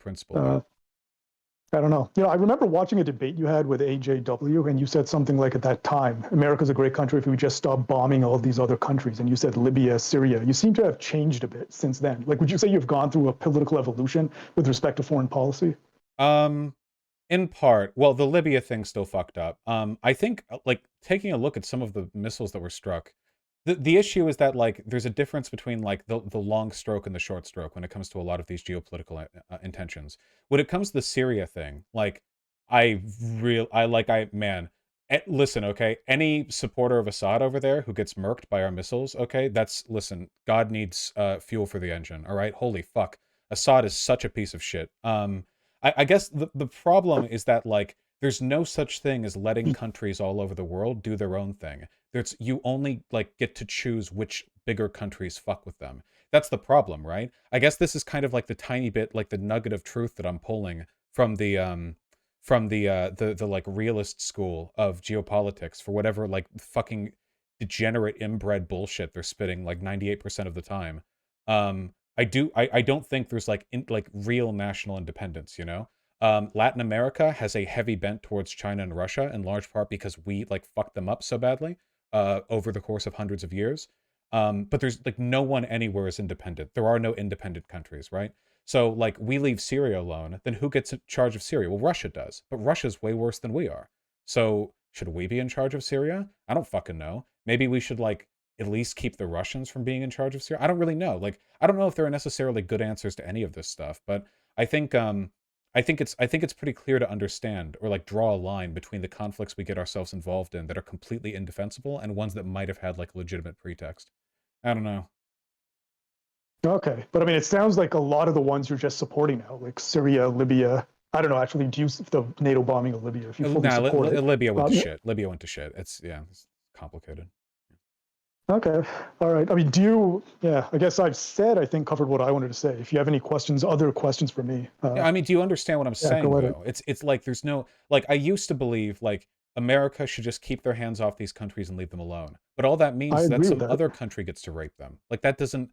principle Uh, there. I don't know. I remember watching a debate you had with AJW, and you said something like, at that time, America's a great country if we just stop bombing all these other countries. And you said Libya, Syria. You seem to have changed a bit since then. Like, would you say you've gone through a political evolution with respect to foreign policy? Um, in part, well, the Libya thing still fucked up. I think like taking a look at some of the missiles that were struck, the issue is that like there's a difference between like the long stroke and the short stroke when it comes to a lot of these geopolitical intentions. When it comes to the Syria thing, like man, listen, okay, any supporter of Assad over there who gets murked by our missiles, okay, listen, God needs fuel for the engine, all right? Holy fuck. Assad is such a piece of shit. I guess the problem is that like there's no such thing as letting countries all over the world do their own thing. You only like get to choose which bigger countries fuck with them. That's the problem, right? I guess this is kind of like the tiny bit, like the nugget of truth that I'm pulling from the like realist school of geopolitics for whatever like fucking degenerate inbred bullshit they're spitting like 98% of the time. I don't think there's like real national independence, Latin America has a heavy bent towards China and Russia in large part because we like fucked them up so badly over the course of hundreds of years. But there's like no one anywhere is independent. There are no independent countries, right? So like we leave Syria alone, then who gets in charge of Syria? Well, Russia does, but Russia's way worse than we are. So should we be in charge of Syria? I don't fucking know. Maybe we should like at least keep the Russians from being in charge of Syria. I don't really know. Like I don't know if there are necessarily good answers to any of this stuff, but I think I think it's pretty clear to understand or like draw a line between the conflicts we get ourselves involved in that are completely indefensible and ones that might have had like a legitimate pretext. I don't know. Okay, but I mean, it sounds like a lot of the ones you're just supporting now, like Syria, Libya. I don't know, actually, do you the NATO bombing of Libya if you fully Nah, support it? Libya went to shit. Libya went to shit. It's yeah, it's complicated. Okay, all right. I mean, do you? Yeah, I guess I've said I think covered what I wanted to say. If you have any questions, other questions for me, Yeah, I mean, do you understand what I'm yeah, saying go at it. though? It's like there's no like I used to believe like America should just keep their hands off these countries and leave them alone. But all that means I is that agree with some that. other country gets to rape them. Like that doesn't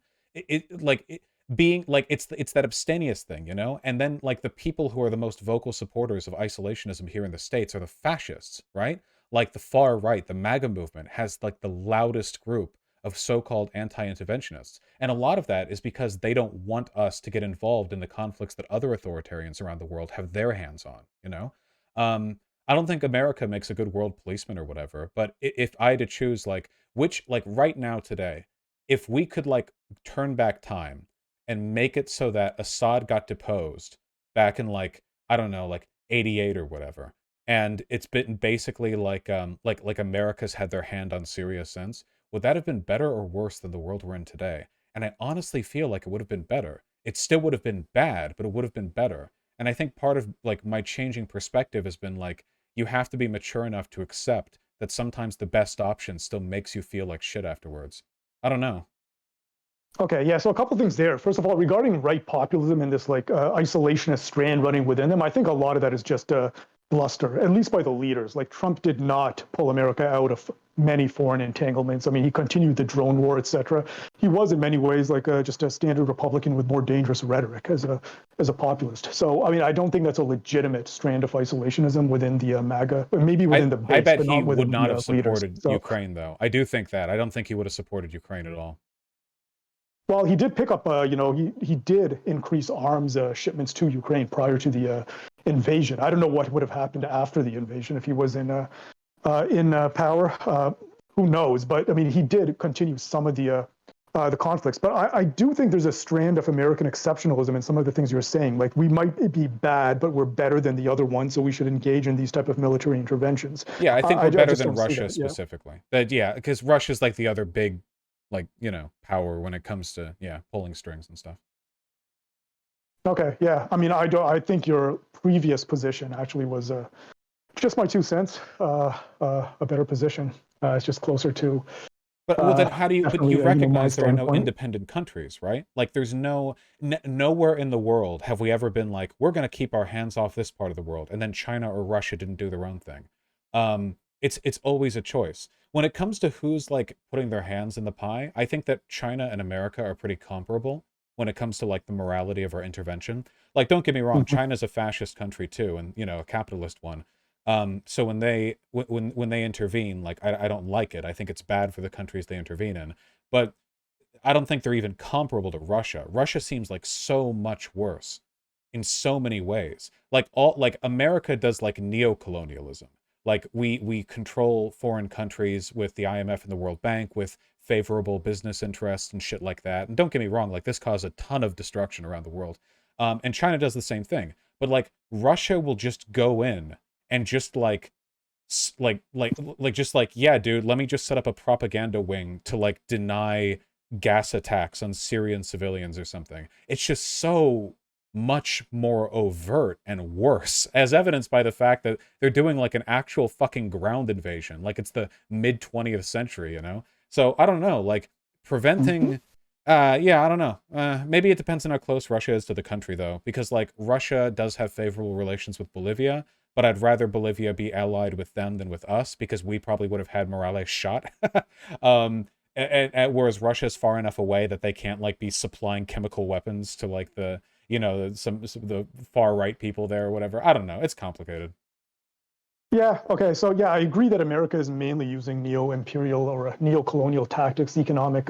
being like it's that abstemious thing, you know? And then like the people who are the most vocal supporters of isolationism here in the States are the fascists, right? Like the far right, the MAGA movement has like the loudest group of so-called anti-interventionists. And a lot of that is because they don't want us to get involved in the conflicts that other authoritarians around the world have their hands on, you know? I don't think America makes a good world policeman or whatever, but if I had to choose like which like right now today, if we could like turn back time and make it so that Assad got deposed back in like I don't know, like 88 or whatever. And it's been basically like America's had their hand on Syria since. Would that have been better or worse than the world we're in today? And I honestly feel like it would have been better. It still would have been bad, but it would have been better. And I think part of like my changing perspective has been like you have to be mature enough to accept that sometimes the best option still makes you feel like shit afterwards. I don't know. Okay, yeah. So a couple things there. First of all, regarding right populism and this like isolationist strand running within them, I think a lot of that is just bluster, at least by the leaders. Like Trump did not pull America out of many foreign entanglements. I mean, he continued the drone war, etc. He was in many ways like just a standard Republican with more dangerous rhetoric as a populist. So I mean, I don't think that's a legitimate strand of isolationism within the MAGA, or maybe within the I base, bet but he not would within not have the leaders. supported So Ukraine though. I do think that. I don't think he would have supported Ukraine at all. well, he did pick up, he did increase arms shipments to Ukraine prior to the invasion. I don't know what would have happened after the invasion if he was in power. Who knows? But I mean, he did continue some of the conflicts. But I do think there's a strand of American exceptionalism in some of the things you're saying. Like we might be bad, but we're better than the other ones, so we should engage in these type of military interventions. Yeah, I think I we're better just than don't see Russia that. Yeah. specifically. But yeah, because Russia's like the other big, like, power when it comes to, yeah, pulling strings and stuff. Okay. Yeah. I mean, I don't. I think your previous position actually was just my 2 cents. A better position. It's just closer to But well, then how do you? But definitely you my recognize there are no standpoint. independent countries, right? Like, there's nowhere in the world have we ever been like, we're going to keep our hands off this part of the world, and then China or Russia didn't do their own thing. It's always a choice. When it comes to who's like putting their hands in the pie, I think that China and America are pretty comparable when it comes to like the morality of our intervention. Like, don't get me wrong, Mhm. China's a fascist country too, and a capitalist one. So when they intervene, like I don't like it. I think it's bad for the countries they intervene in. But I don't think they're even comparable to Russia. Russia seems like so much worse in so many ways. Like America does like neo-colonialism. Like we control foreign countries with the IMF and the World Bank with favorable business interests and shit like that. And don't get me wrong, like this caused a ton of destruction around the world. And China does the same thing. But like Russia will just go in and just just like yeah dude, let me just set up a propaganda wing to like deny gas attacks on Syrian civilians or something. It's just so much more overt and worse, as evidenced by the fact that they're doing like an actual fucking ground invasion like it's the mid 20th century, so I don't know, like Mhm. preventing yeah, I don't know. Maybe it depends on how close Russia is to the country, though, because like Russia does have favorable relations with Bolivia, but I'd rather Bolivia be allied with them than with us because we probably would have had Morales shot. Whereas Russia's far enough away that they can't like be supplying chemical weapons to like the some of the far right people there or whatever. I don't know. It's complicated. Yeah, okay. So yeah, I agree that America is mainly using neo-imperial or neo-colonial tactics, economic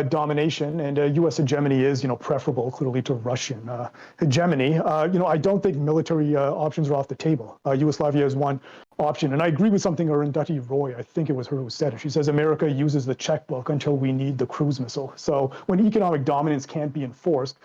domination, and U.S. hegemony is, preferable clearly to Russian hegemony. I don't think military options are off the table. Yugoslavia is one option, and I agree with something Arundhati Roy, I think it was her who said it. She says America uses the checkbook until we need the cruise missile. So when economic dominance can't be enforced,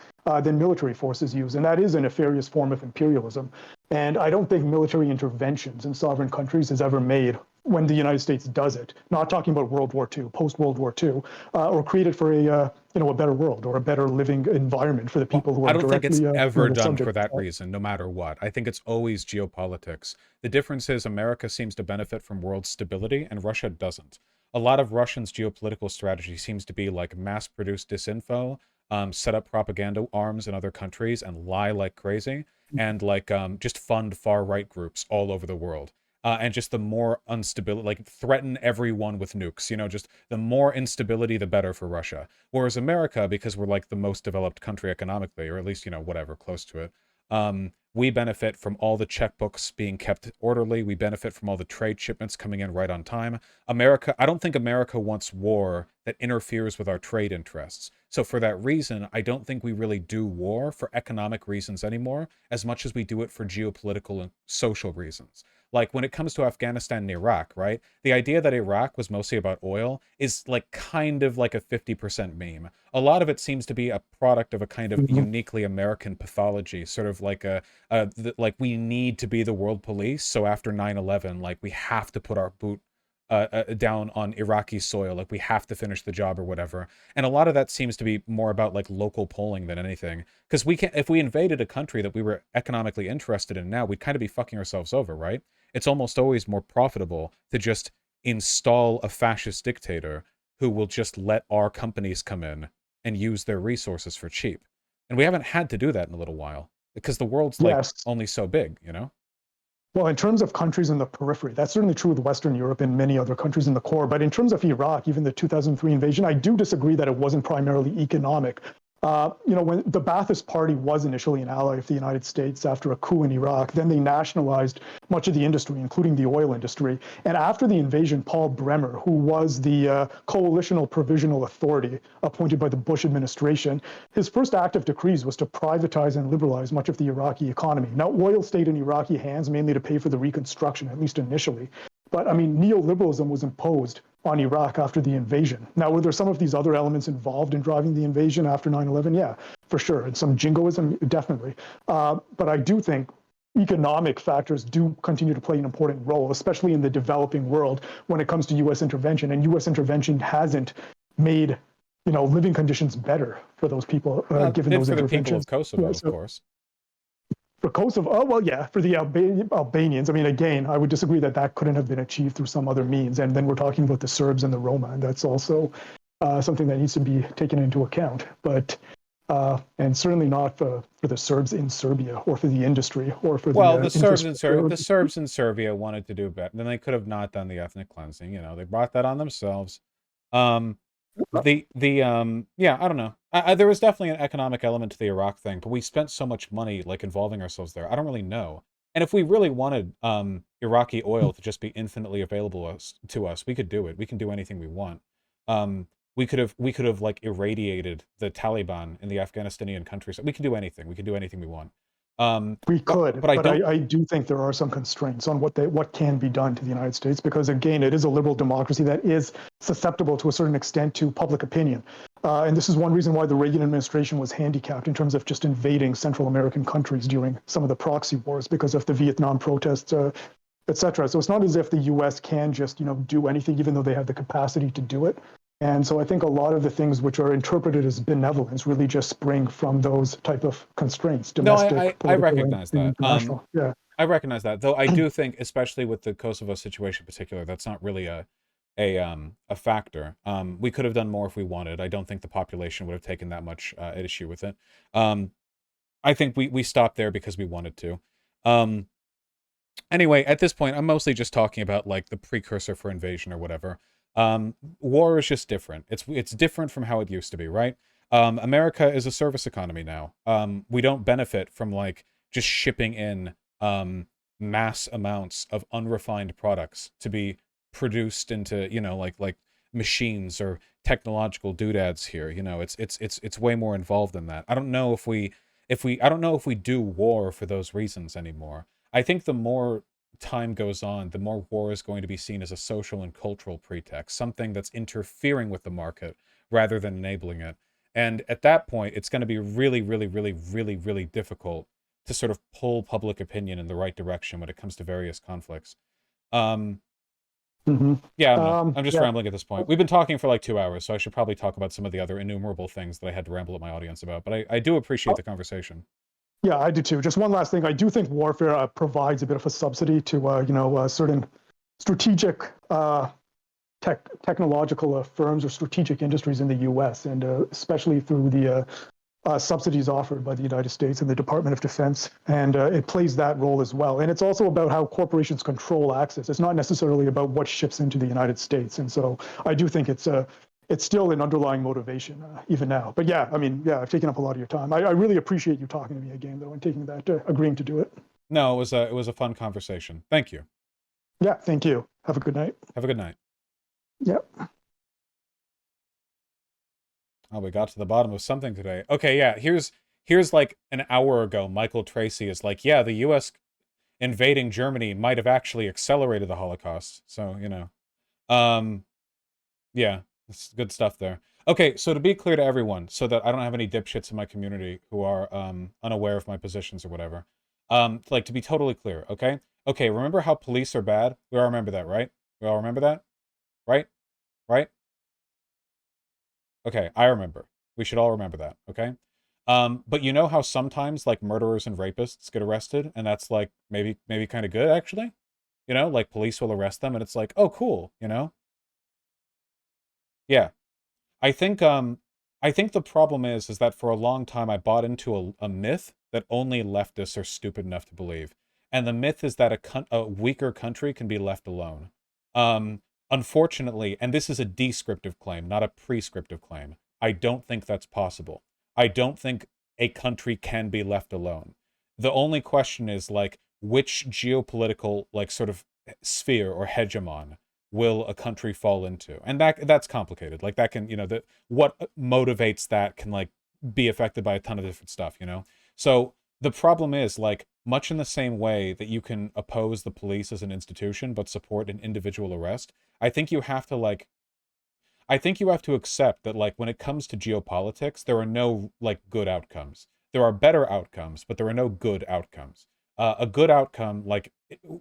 then military force is used, and that is a nefarious form of imperialism. And I don't think military interventions in sovereign countries is ever made when the United States does it. Not talking about World War II, post World War II, or created for a better world or a better living environment for the Well, people who I are don't think it's directly ever the done for subject. that reason, no matter what. I think it's always geopolitics. The difference is America seems to benefit from world stability, and Russia doesn't. A lot of Russians' geopolitical strategy seems to be like mass-produce disinfo, set up propaganda arms in other countries, and lie like crazy, and like just fund far-right groups all over the world. And just the more instability, like threaten everyone with nukes, just the more instability, the better for Russia. Whereas America, because we're like the most developed country economically, or at least, whatever, close to it, we benefit from all the checkbooks being kept orderly. We benefit from all the trade shipments coming in right on time. I don't think America wants war that interferes with our trade interests. So for that reason, I don't think we really do war for economic reasons anymore, as much as we do it for geopolitical and social reasons. Like when it comes to Afghanistan and Iraq, right? The idea that Iraq was mostly about oil is like kind of like a 50% meme. A lot of it seems to be a product of a kind of Mhm. uniquely American pathology, sort of like like we need to be the world police. So after 9/11, like we have to put our boot down on Iraqi soil, like we have to finish the job or whatever. And a lot of that seems to be more about like local polling than anything. Because we can't, if we invaded a country that we were economically interested in now, we'd kind of be fucking ourselves over, right? It's almost always more profitable to just install a fascist dictator who will just let our companies come in and use their resources for cheap. And we haven't had to do that in a little while because the world's like Yes. only so big, Well, in terms of countries in the periphery, that's certainly true with Western Europe and many other countries in the core. But in terms of Iraq, even the 2003 invasion, I do disagree that it wasn't primarily economic. When the Ba'athist Party was initially an ally of the United States after a coup in Iraq, then they nationalized much of the industry, including the oil industry. And after the invasion, Paul Bremer, who was the coalitional provisional authority appointed by the Bush administration, his first act of decrees was to privatize and liberalize much of the Iraqi economy. Now, oil stayed in Iraqi hands mainly to pay for the reconstruction, at least initially. But I mean, neoliberalism was imposed on Iraq after the invasion. Now, were there some of these other elements involved in driving the invasion after 9/11? Yeah, for sure. And some jingoism, definitely. But I do think economic factors do continue to play an important role, especially in the developing world when it comes to U.S. intervention. And U.S. intervention hasn't made living conditions better for those people given Did those for the people interventions. of Kosovo, Yeah, of so course. for Kosovo, oh, well, yeah, for the Albanians, I mean, again, I would disagree that that couldn't have been achieved through some other means. And then we're talking about the Serbs and the Roma, and that's also something that needs to be taken into account. But and certainly not for the Serbs in Serbia or for the industry or for the Well, infrastructure. the Serbs in Serbia wanted to do better. Then they could have not done the ethnic cleansing. They brought that on themselves. Um, yeah, I don't know. There was definitely an economic element to the Iraq thing, but we spent so much money like involving ourselves there. I don't really know. And if we really wanted Iraqi oil to just be infinitely available to us, we could do it. We can do anything we want. We could have like irradiated the Taliban in the Afghanistanian countries. We can do anything. We can do anything we want. We could, But I but don't. I do think there are some constraints on what can be done to the United States because, again, it is a liberal democracy that is susceptible to a certain extent to public opinion. And this is one reason why the Reagan administration was handicapped in terms of just invading Central American countries during some of the proxy wars because of the Vietnam protests, et cetera. So it's not as if the U.S. can just do anything, even though they have the capacity to do it. And so I think a lot of the things which are interpreted as benevolence really just spring from those type of constraints, No, domestic, I political, and recognize that. international. Yeah. I recognize that, though I do think, especially with the Kosovo situation in particular, that's not really a factor. We could have done more if we wanted. I don't think the population would have taken that much at issue with it. Um, I think we stopped there because we wanted to. Um, anyway, at this point, I'm mostly just talking about like the precursor for invasion or whatever. War is just different. It's different from how it used to be, right? America is a service economy now. We don't benefit from like just shipping in mass amounts of unrefined products to be produced into, you know, like machines or technological doodads here. You know, it's way more involved than that. I don't know if I don't know if we do war for those reasons anymore. I think the more time goes on, the more war is going to be seen as a social and cultural pretext, something that's interfering with the market rather than enabling it. And at that point, it's going to be really, really, really, really, really difficult to sort of pull public opinion in the right direction when it comes to various conflicts. Um, Hmm. yeah, I don't know. I'm just Yeah. rambling at this point. We've been talking for like 2 hours, so I should probably talk about some of the other innumerable things that I had to ramble at my audience about. But I do appreciate the conversation. Yeah, I do too. Just one last thing. I do think warfare provides a bit of a subsidy to, certain strategic technological firms or strategic industries in the U.S., and especially through the subsidies offered by the United States and the Department of Defense. And it plays that role as well. And it's also about how corporations control access. It's not necessarily about what ships into the United States. And so I do think it's still an underlying motivation even now. But yeah, I mean, yeah, I've taken up a lot of your time. I really appreciate you talking to me again, though, and taking that, agreeing to do it. No, it was a fun conversation. Thank you. Yeah, thank you. Have a good night. Have a good night. Yep. Oh, we got to the bottom of something today. Okay, yeah, here's like an hour ago, Michael Tracy is like, yeah, the US invading Germany might have actually accelerated the Holocaust. So, you know. Um, yeah, it's good stuff there. Okay, so to be clear to everyone, so that I don't have any dipshits in my community who are unaware of my positions or whatever. Like to be totally clear, okay? Okay, remember how police are bad? We all remember that, right? We all remember that? Right? Right? Okay, I remember. We should all remember that, okay? But you know how sometimes like murderers and rapists get arrested, and that's like maybe kind of good actually? You know, like police will arrest them and it's like, "Oh, cool," you know? Yeah. I think I think the problem is that for a long time I bought into a myth that only leftists are stupid enough to believe. And the myth is that a weaker country can be left alone. Um, Unfortunately, and this is a descriptive claim, not a prescriptive claim, I don't think that's possible. I don't think a country can be left alone. The only question is like which geopolitical like sort of sphere or hegemon will a country fall into, and that's complicated. Like that can, you know, what motivates that can like be affected by a ton of different stuff, you know. So the problem is like much in the same way that you can oppose the police as an institution but support an individual arrest. I think you have to like I think you have to accept that like when it comes to geopolitics, there are no like good outcomes. There are better outcomes, but there are no good outcomes. A good outcome, like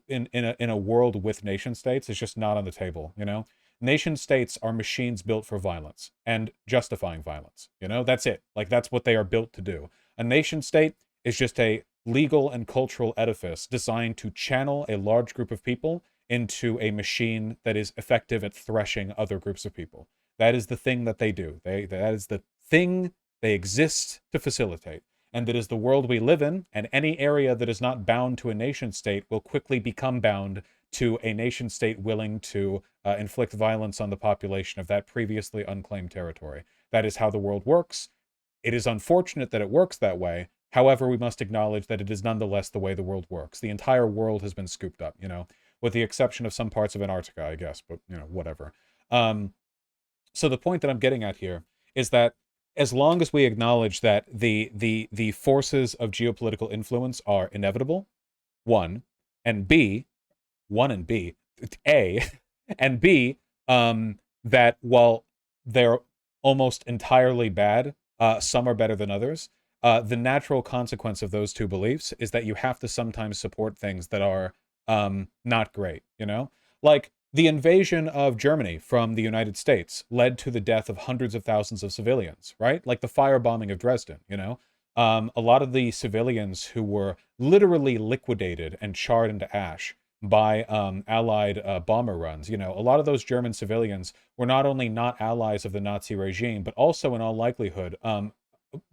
in a world with nation states, is just not on the table. You know, nation states are machines built for violence and justifying violence. You know, that's it. Like that's what they are built to do. A nation state is just a legal and cultural edifice designed to channel a large group of people into a machine that is effective at threshing other groups of people. That is the thing that they do. That is the thing they exist to facilitate. And that is the world we live in, and any area that is not bound to a nation state will quickly become bound to a nation state willing to inflict violence on the population of that previously unclaimed territory. That is how the world works. It is unfortunate that it works that way. However, we must acknowledge that it is nonetheless the way the world works. The entire world has been scooped up, you know, with the exception of some parts of Antarctica, I guess, but, you know, whatever. So the point that I'm getting at here is that as long as we acknowledge that the forces of geopolitical influence are inevitable, one, and B, one and B, A, and B, that while they're almost entirely bad, some are better than others. The natural consequence of those two beliefs is that you have to sometimes support things that are not great, you know? Like the invasion of Germany from the United States led to the death of hundreds of thousands of civilians, right? Like the firebombing of Dresden, you know? A lot of the civilians who were literally liquidated and charred into ash by Allied bomber runs. You know, a lot of those German civilians were not only not allies of the Nazi regime, but also in all likelihood,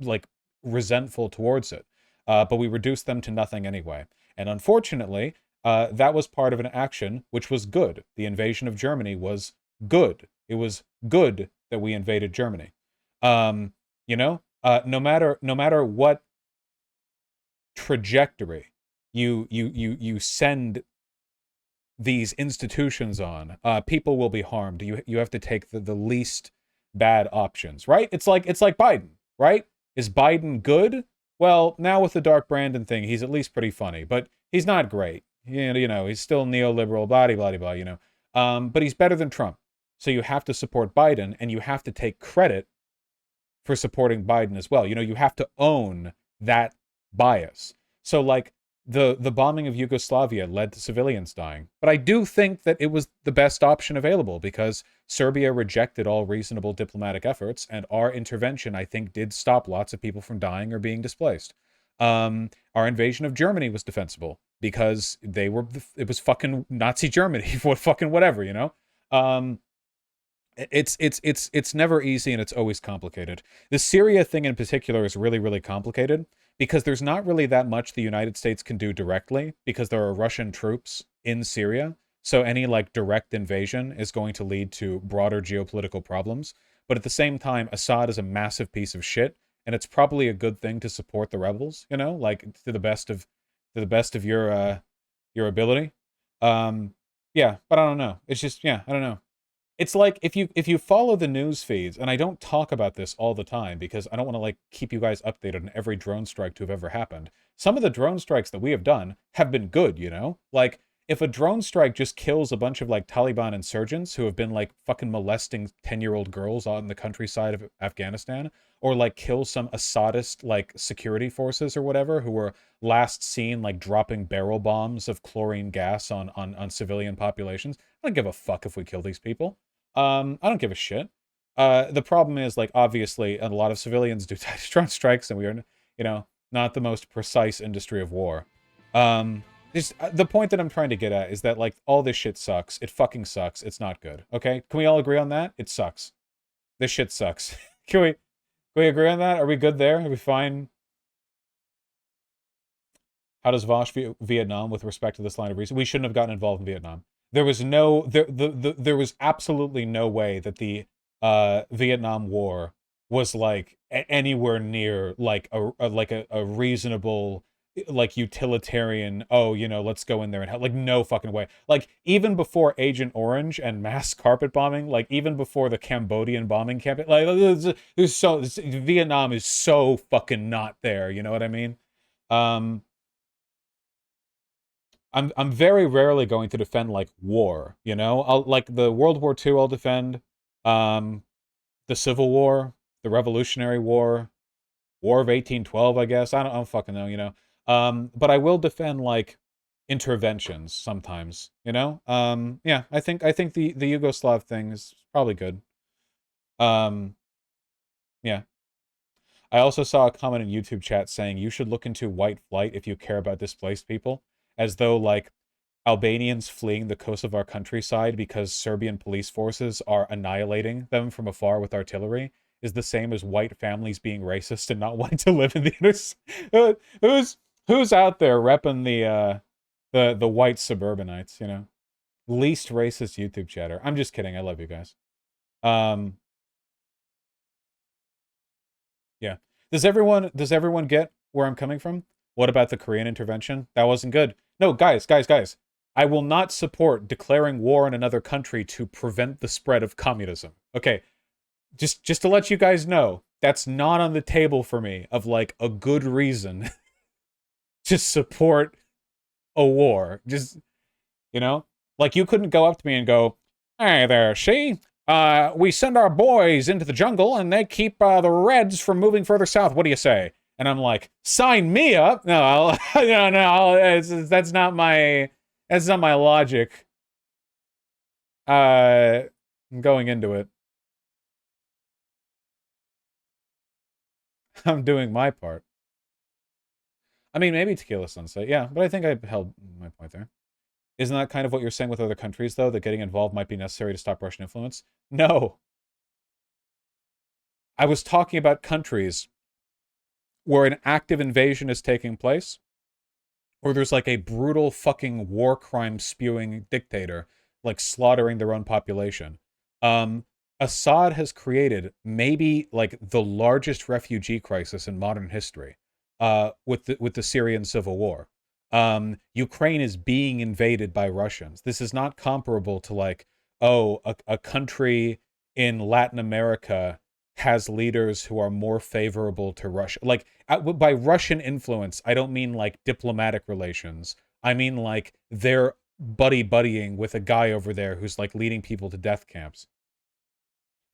like resentful towards it. But we reduced them to nothing anyway. And unfortunately, that was part of an action which was good. The invasion of Germany was good. It was good that we invaded Germany. You know, no matter what trajectory you send these institutions on, people will be harmed. You have to take the least bad options, right? It's like Biden, right? Is Biden good? Well, now with the Dark Brandon thing, he's at least pretty funny, but he's not great. You know, he's still neoliberal, blah blah blah, you know. But he's better than Trump. So you have to support Biden, and you have to take credit for supporting Biden as well. You know, you have to own that bias. So like the bombing of Yugoslavia led to civilians dying. But I do think that it was the best option available because Serbia rejected all reasonable diplomatic efforts, and our intervention, I think, did stop lots of people from dying or being displaced. Our invasion of Germany was defensible because it was fucking Nazi Germany. What fucking whatever, you know? It's never easy, and it's always complicated. The Syria thing in particular is really, really complicated because there's not really that much the United States can do directly because there are Russian troops in Syria. So any like direct invasion is going to lead to broader geopolitical problems. But at the same time, Assad is a massive piece of shit, and it's probably a good thing to support the rebels, you know, like to the best of your ability. Yeah, but I don't know. It's just, yeah, I don't know. It's like if you follow the news feeds, and I don't talk about this all the time because I don't want to like keep you guys updated on every drone strike to have ever happened. Some of the drone strikes that we have done have been good, you know? Like if a drone strike just kills a bunch of like Taliban insurgents who have been like fucking molesting 10-year-old girls on the countryside of Afghanistan, or like kill some Assadist like security forces or whatever who were last seen like dropping barrel bombs of chlorine gas on civilian populations. I don't give a fuck if we kill these people. I don't give a shit. The problem is, like, obviously, a lot of civilians do drone strikes, and we are, you know, not the most precise industry of war. The point that I'm trying to get at is that, like, all this shit sucks. It fucking sucks. It's not good. Okay? Can we all agree on that? It sucks. This shit sucks. Can we agree on that? Are we good there? Are we fine? How does Vaush view Vietnam with respect to this line of reason? We shouldn't have gotten involved in Vietnam. There was there was absolutely no way that the Vietnam War was like anywhere near like a reasonable like utilitarian, oh, you know, let's go in there and help. Like no fucking way. Like even before Agent Orange and mass carpet bombing, like even before the Cambodian bombing campaign, like Vietnam is so fucking not there, you know what I mean? I'm very rarely going to defend like war, you know? I'll like the World War II I'll defend, the Civil War, the Revolutionary War, War of 1812, I guess. I don't fucking know, you know. But I will defend like interventions sometimes, you know? Yeah, I think the Yugoslav thing is probably good. Yeah. I also saw a comment in YouTube chat saying you should look into white flight if you care about displaced people, as though like Albanians fleeing the Kosovar countryside because Serbian police forces are annihilating them from afar with artillery is the same as white families being racist and not wanting to live in the inner. Who's out there repping the white suburbanites? You know, least racist YouTube chatter. I'm just kidding. I love you guys. Yeah. Does everyone get where I'm coming from? What about the Korean intervention? That wasn't good. No, guys. I will not support declaring war on another country to prevent the spread of communism. Okay. Just to let you guys know, that's not on the table for me of like a good reason to support a war. Just, you know, like you couldn't go up to me and go, "Hey there, see? We send our boys into the jungle and they keep the Reds from moving further south. What do you say?" And I'm like, "Sign me up." No, that's not my logic. Going into it, I'm doing my part. I mean, maybe Tequila Sunset, yeah, but I think I held my point there. Isn't that kind of what you're saying with other countries, though, that getting involved might be necessary to stop Russian influence? No. I was talking about countries where an active invasion is taking place, or there's like a brutal fucking war crime spewing dictator, like slaughtering their own population. Assad has created maybe like the largest refugee crisis in modern history, with the Syrian civil war. Ukraine is being invaded by Russians. This is not comparable to like, oh, a country in Latin America has leaders who are more favorable to Russia. Like, by Russian influence, I don't mean like diplomatic relations. I mean like they're buddying with a guy over there who's like leading people to death camps.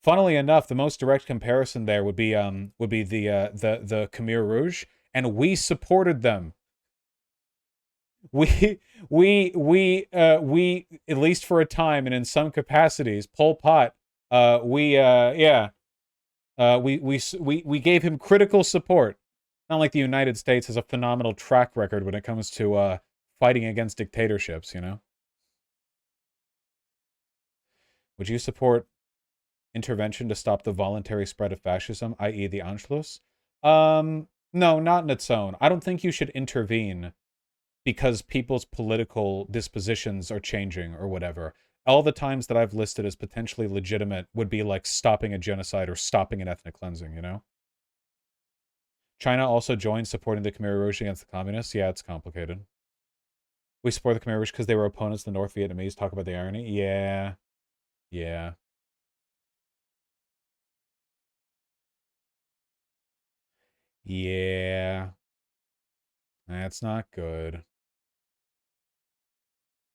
Funnily enough, the most direct comparison there would be the Khmer Rouge, and we supported them. We at least for a time and in some capacities, Pol Pot, we gave him critical support. Not like the United States has a phenomenal track record when it comes to fighting against dictatorships, you know? Would you support intervention to stop the voluntary spread of fascism, i.e. the Anschluss? No, not in its own. I don't think you should intervene because people's political dispositions are changing or whatever. All the times that I've listed as potentially legitimate would be like stopping a genocide or stopping an ethnic cleansing, you know? China also joined supporting the Khmer Rouge against the communists. Yeah, it's complicated. We support the Khmer Rouge because they were opponents of the North Vietnamese. Talk about the irony. Yeah. Yeah. Yeah. That's not good.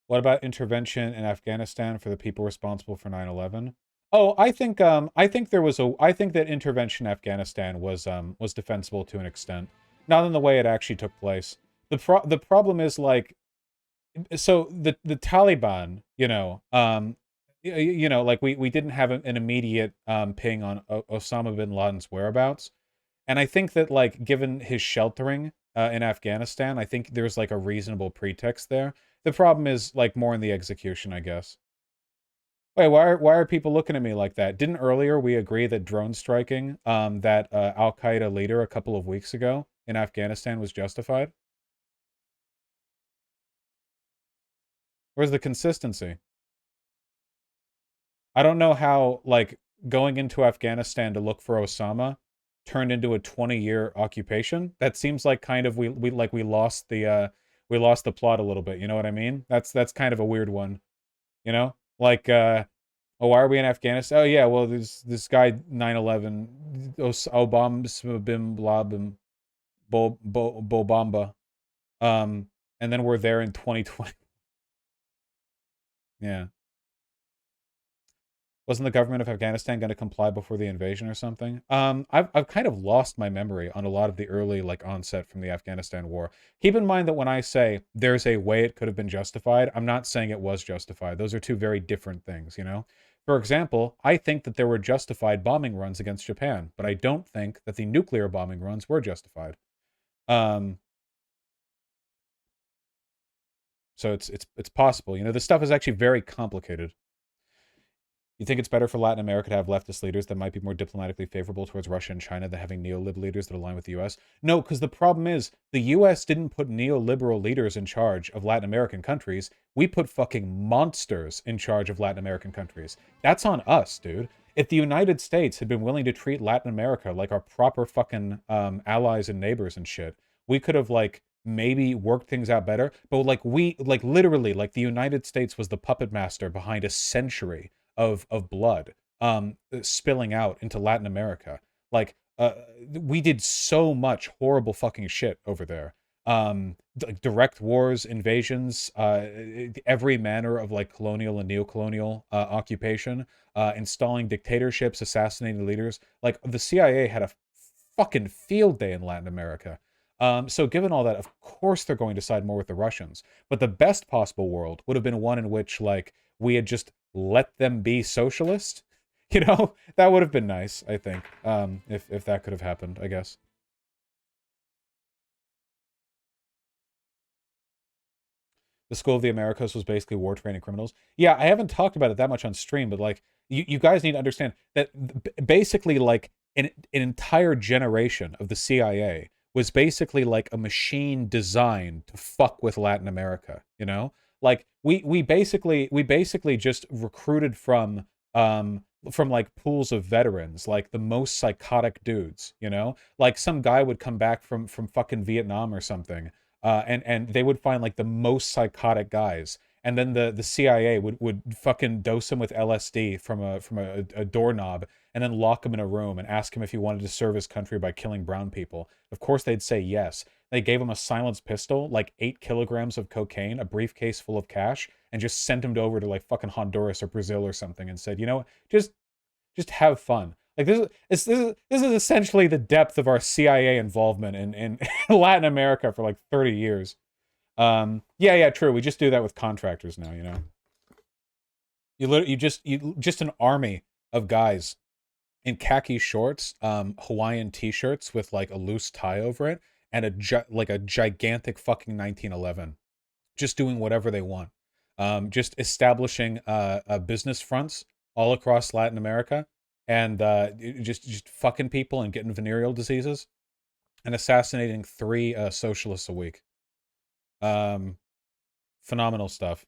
What about intervention in Afghanistan for the people responsible for 9/11? Oh, I think I think that intervention in Afghanistan was defensible to an extent. Not in the way it actually took place. The problem is like, so the Taliban, like we didn't have an immediate ping on Osama bin Laden's whereabouts. And I think that, like, given his sheltering in Afghanistan, I think there's, like, a reasonable pretext there. The problem is, like, more in the execution, I guess. Wait, why are people looking at me like that? Didn't earlier we agree that drone striking that Al-Qaeda leader a couple of weeks ago in Afghanistan was justified? Where's the consistency? I don't know how, like, going into Afghanistan to look for Osama turned into a 20-year occupation. That seems like kind of we lost the plot a little bit, you know what I mean? That's kind of a weird one, you know? Like oh, why are we in Afghanistan? Oh yeah, well this guy 9/11 Obama bim blah bim Bobamba. And then we're there in 2020. Yeah. Wasn't the government of Afghanistan going to comply before the invasion or something? I've kind of lost my memory on a lot of the early like onset from the Afghanistan war. Keep in mind that when I say there's a way it could have been justified, I'm not saying it was justified. Those are two very different things, you know? For example, I think that there were justified bombing runs against Japan, but I don't think that the nuclear bombing runs were justified. So it's possible. You know, this stuff is actually very complicated. You think it's better for Latin America to have leftist leaders that might be more diplomatically favorable towards Russia and China than having neolib leaders that align with the U.S.? No, because the problem is the U.S. didn't put neoliberal leaders in charge of Latin American countries. We put fucking monsters in charge of Latin American countries. That's on us, dude. If the United States had been willing to treat Latin America like our proper fucking allies and neighbors and shit, we could have like maybe worked things out better. But like literally, like the United States was the puppet master behind a century of blood spilling out into Latin America. Like we did so much horrible fucking shit over there. Direct wars, invasions, every manner of like colonial and neo-colonial occupation, installing dictatorships, assassinating leaders. Like the CIA had a fucking field day in Latin America. So given all that, of course they're going to side more with the Russians. But the best possible world would have been one in which like we had just let them be socialist. You know, that would have been nice, I think, if that could have happened, I guess. The School of the Americas was basically war training criminals. Yeah, I haven't talked about it that much on stream, but like, you guys need to understand that basically like an entire generation of the CIA was basically like a machine designed to fuck with Latin America, you know? Like we basically just recruited from like pools of veterans, like the most psychotic dudes, you know? Like some guy would come back from fucking Vietnam or something, and they would find like the most psychotic guys, and then the CIA would fucking dose him with LSD from a doorknob, and then lock him in a room and ask him if he wanted to serve his country by killing brown people. Of course they'd say yes. They gave him a silenced pistol, like 8 kilograms of cocaine, a briefcase full of cash, and just sent him over to like fucking Honduras or Brazil or something, and said, you know, just have fun. Like this is essentially the depth of our CIA involvement in Latin America for like 30 years. Yeah, true. We just do that with contractors now, you know. You just an army of guys in khaki shorts, Hawaiian t-shirts with like a loose tie over it, and a gigantic fucking 1911, just doing whatever they want. Just establishing business fronts all across Latin America, and just fucking people and getting venereal diseases, and assassinating 3 socialists a week. Phenomenal stuff.